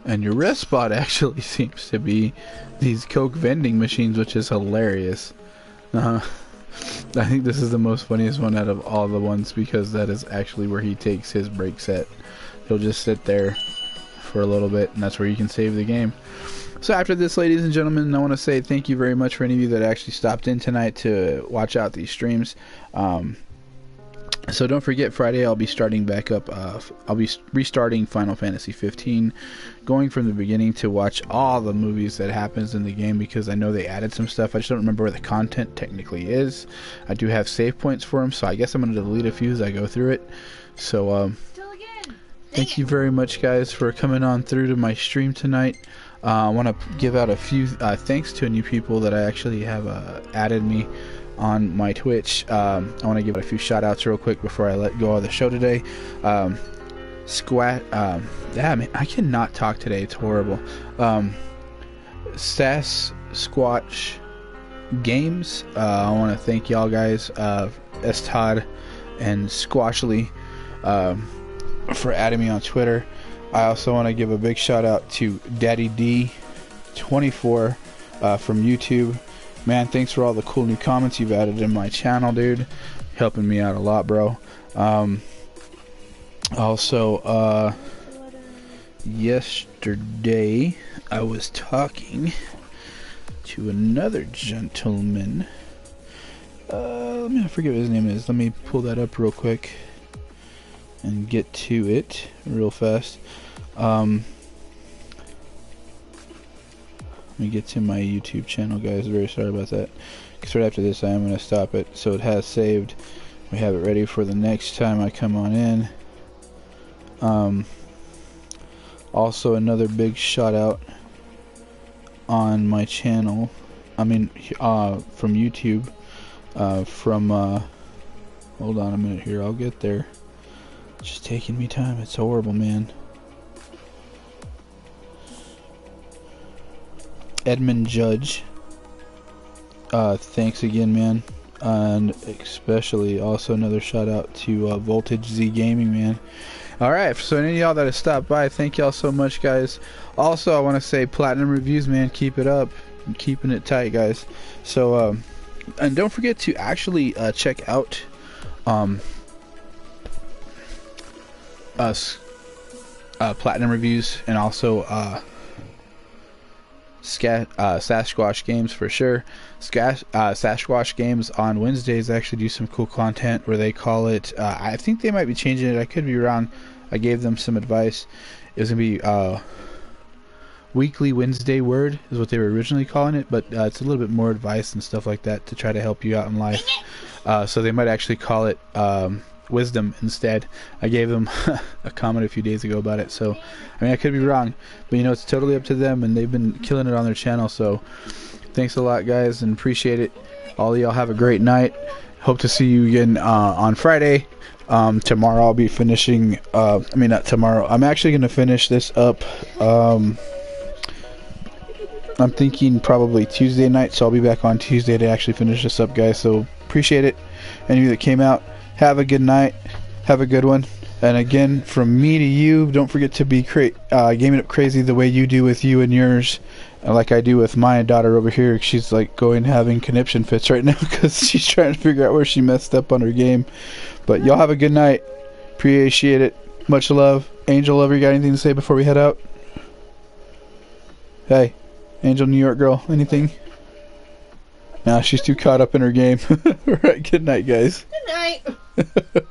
and your rest spot actually seems to be these Coke vending machines, which is hilarious. I think this is the most funniest one out of all the ones, because that is actually where he takes his break set. He'll just sit there for a little bit, and that's where you can save the game. So after this, ladies and gentlemen, I want to say thank you very much for any of you that actually stopped in tonight to watch out these streams. So don't forget, Friday I'll be starting back up. I'll be restarting Final Fantasy 15, going from the beginning to watch all the movies that happens in the game, because I know they added some stuff. I just don't remember where the content technically is. I do have save points for them, so I guess I'm going to delete a few as I go through it. So thank you very much, guys, for coming on through to my stream tonight. I want to give out a few thanks to new people that I actually have added me on my Twitch. I want to give a few shout outs real quick before I let go of the show today. Yeah, man, I cannot talk today, it's horrible. Sass Squatch Games, I want to thank y'all guys, S. Todd and Squashly, for adding me on Twitter. I also want to give a big shout out to Daddy D24 from YouTube. Man, thanks for all the cool new comments you've added in my channel, dude. Helping me out a lot, bro. Also, yesterday I was talking to another gentleman. I forget what his name is. Let me pull that up real quick and get to it real fast. Let me get to my YouTube channel, guys. Very sorry about that. Because right after this I am going to stop it. So it has saved. We have it ready for the next time I come on in. Also another big shout out on my channel. I mean, from YouTube. Hold on a minute here. I'll get there. Just taking me time. It's horrible, man. Edmund Judge. Thanks again, man. And especially also another shout out to Voltage Z Gaming, man. Alright, so any of y'all that have stopped by, thank y'all so much, guys. Also, I want to say Platinum Reviews, man, keep it up. I'm keeping it tight, guys. So, and don't forget to actually check out us, Platinum Reviews, and also Sasquatch Games for sure. Sasquatch Games on Wednesdays actually do some cool content where they call it, I think they might be changing it, I could be wrong. I gave them some advice. It was going to be Weekly Wednesday Word is what they were originally calling it, but it's a little bit more advice and stuff like that to try to help you out in life. So they might actually call it Wisdom instead. I gave them a comment a few days ago about it, so I mean I could be wrong, but you know, it's totally up to them, and they've been killing it on their channel. So thanks a lot, guys, and appreciate it. All of y'all have a great night. Hope to see you again on Friday. Tomorrow I'll be finishing I mean, not tomorrow, I'm actually going to finish this up. I'm thinking probably Tuesday night, so I'll be back on Tuesday to actually finish this up, guys. So appreciate it. Any of you that came out, have a good night, have a good one, and again, from me to you, don't forget to be gaming up crazy the way you do with you and yours, like I do with my daughter over here. She's like having conniption fits right now because she's trying to figure out where she messed up on her game. But y'all have a good night, appreciate it, much love. Angel Lover, you got anything to say before we head out? Hey, Angel New York girl, anything? Nah, she's too caught up in her game. Alright, good night, guys. Good night.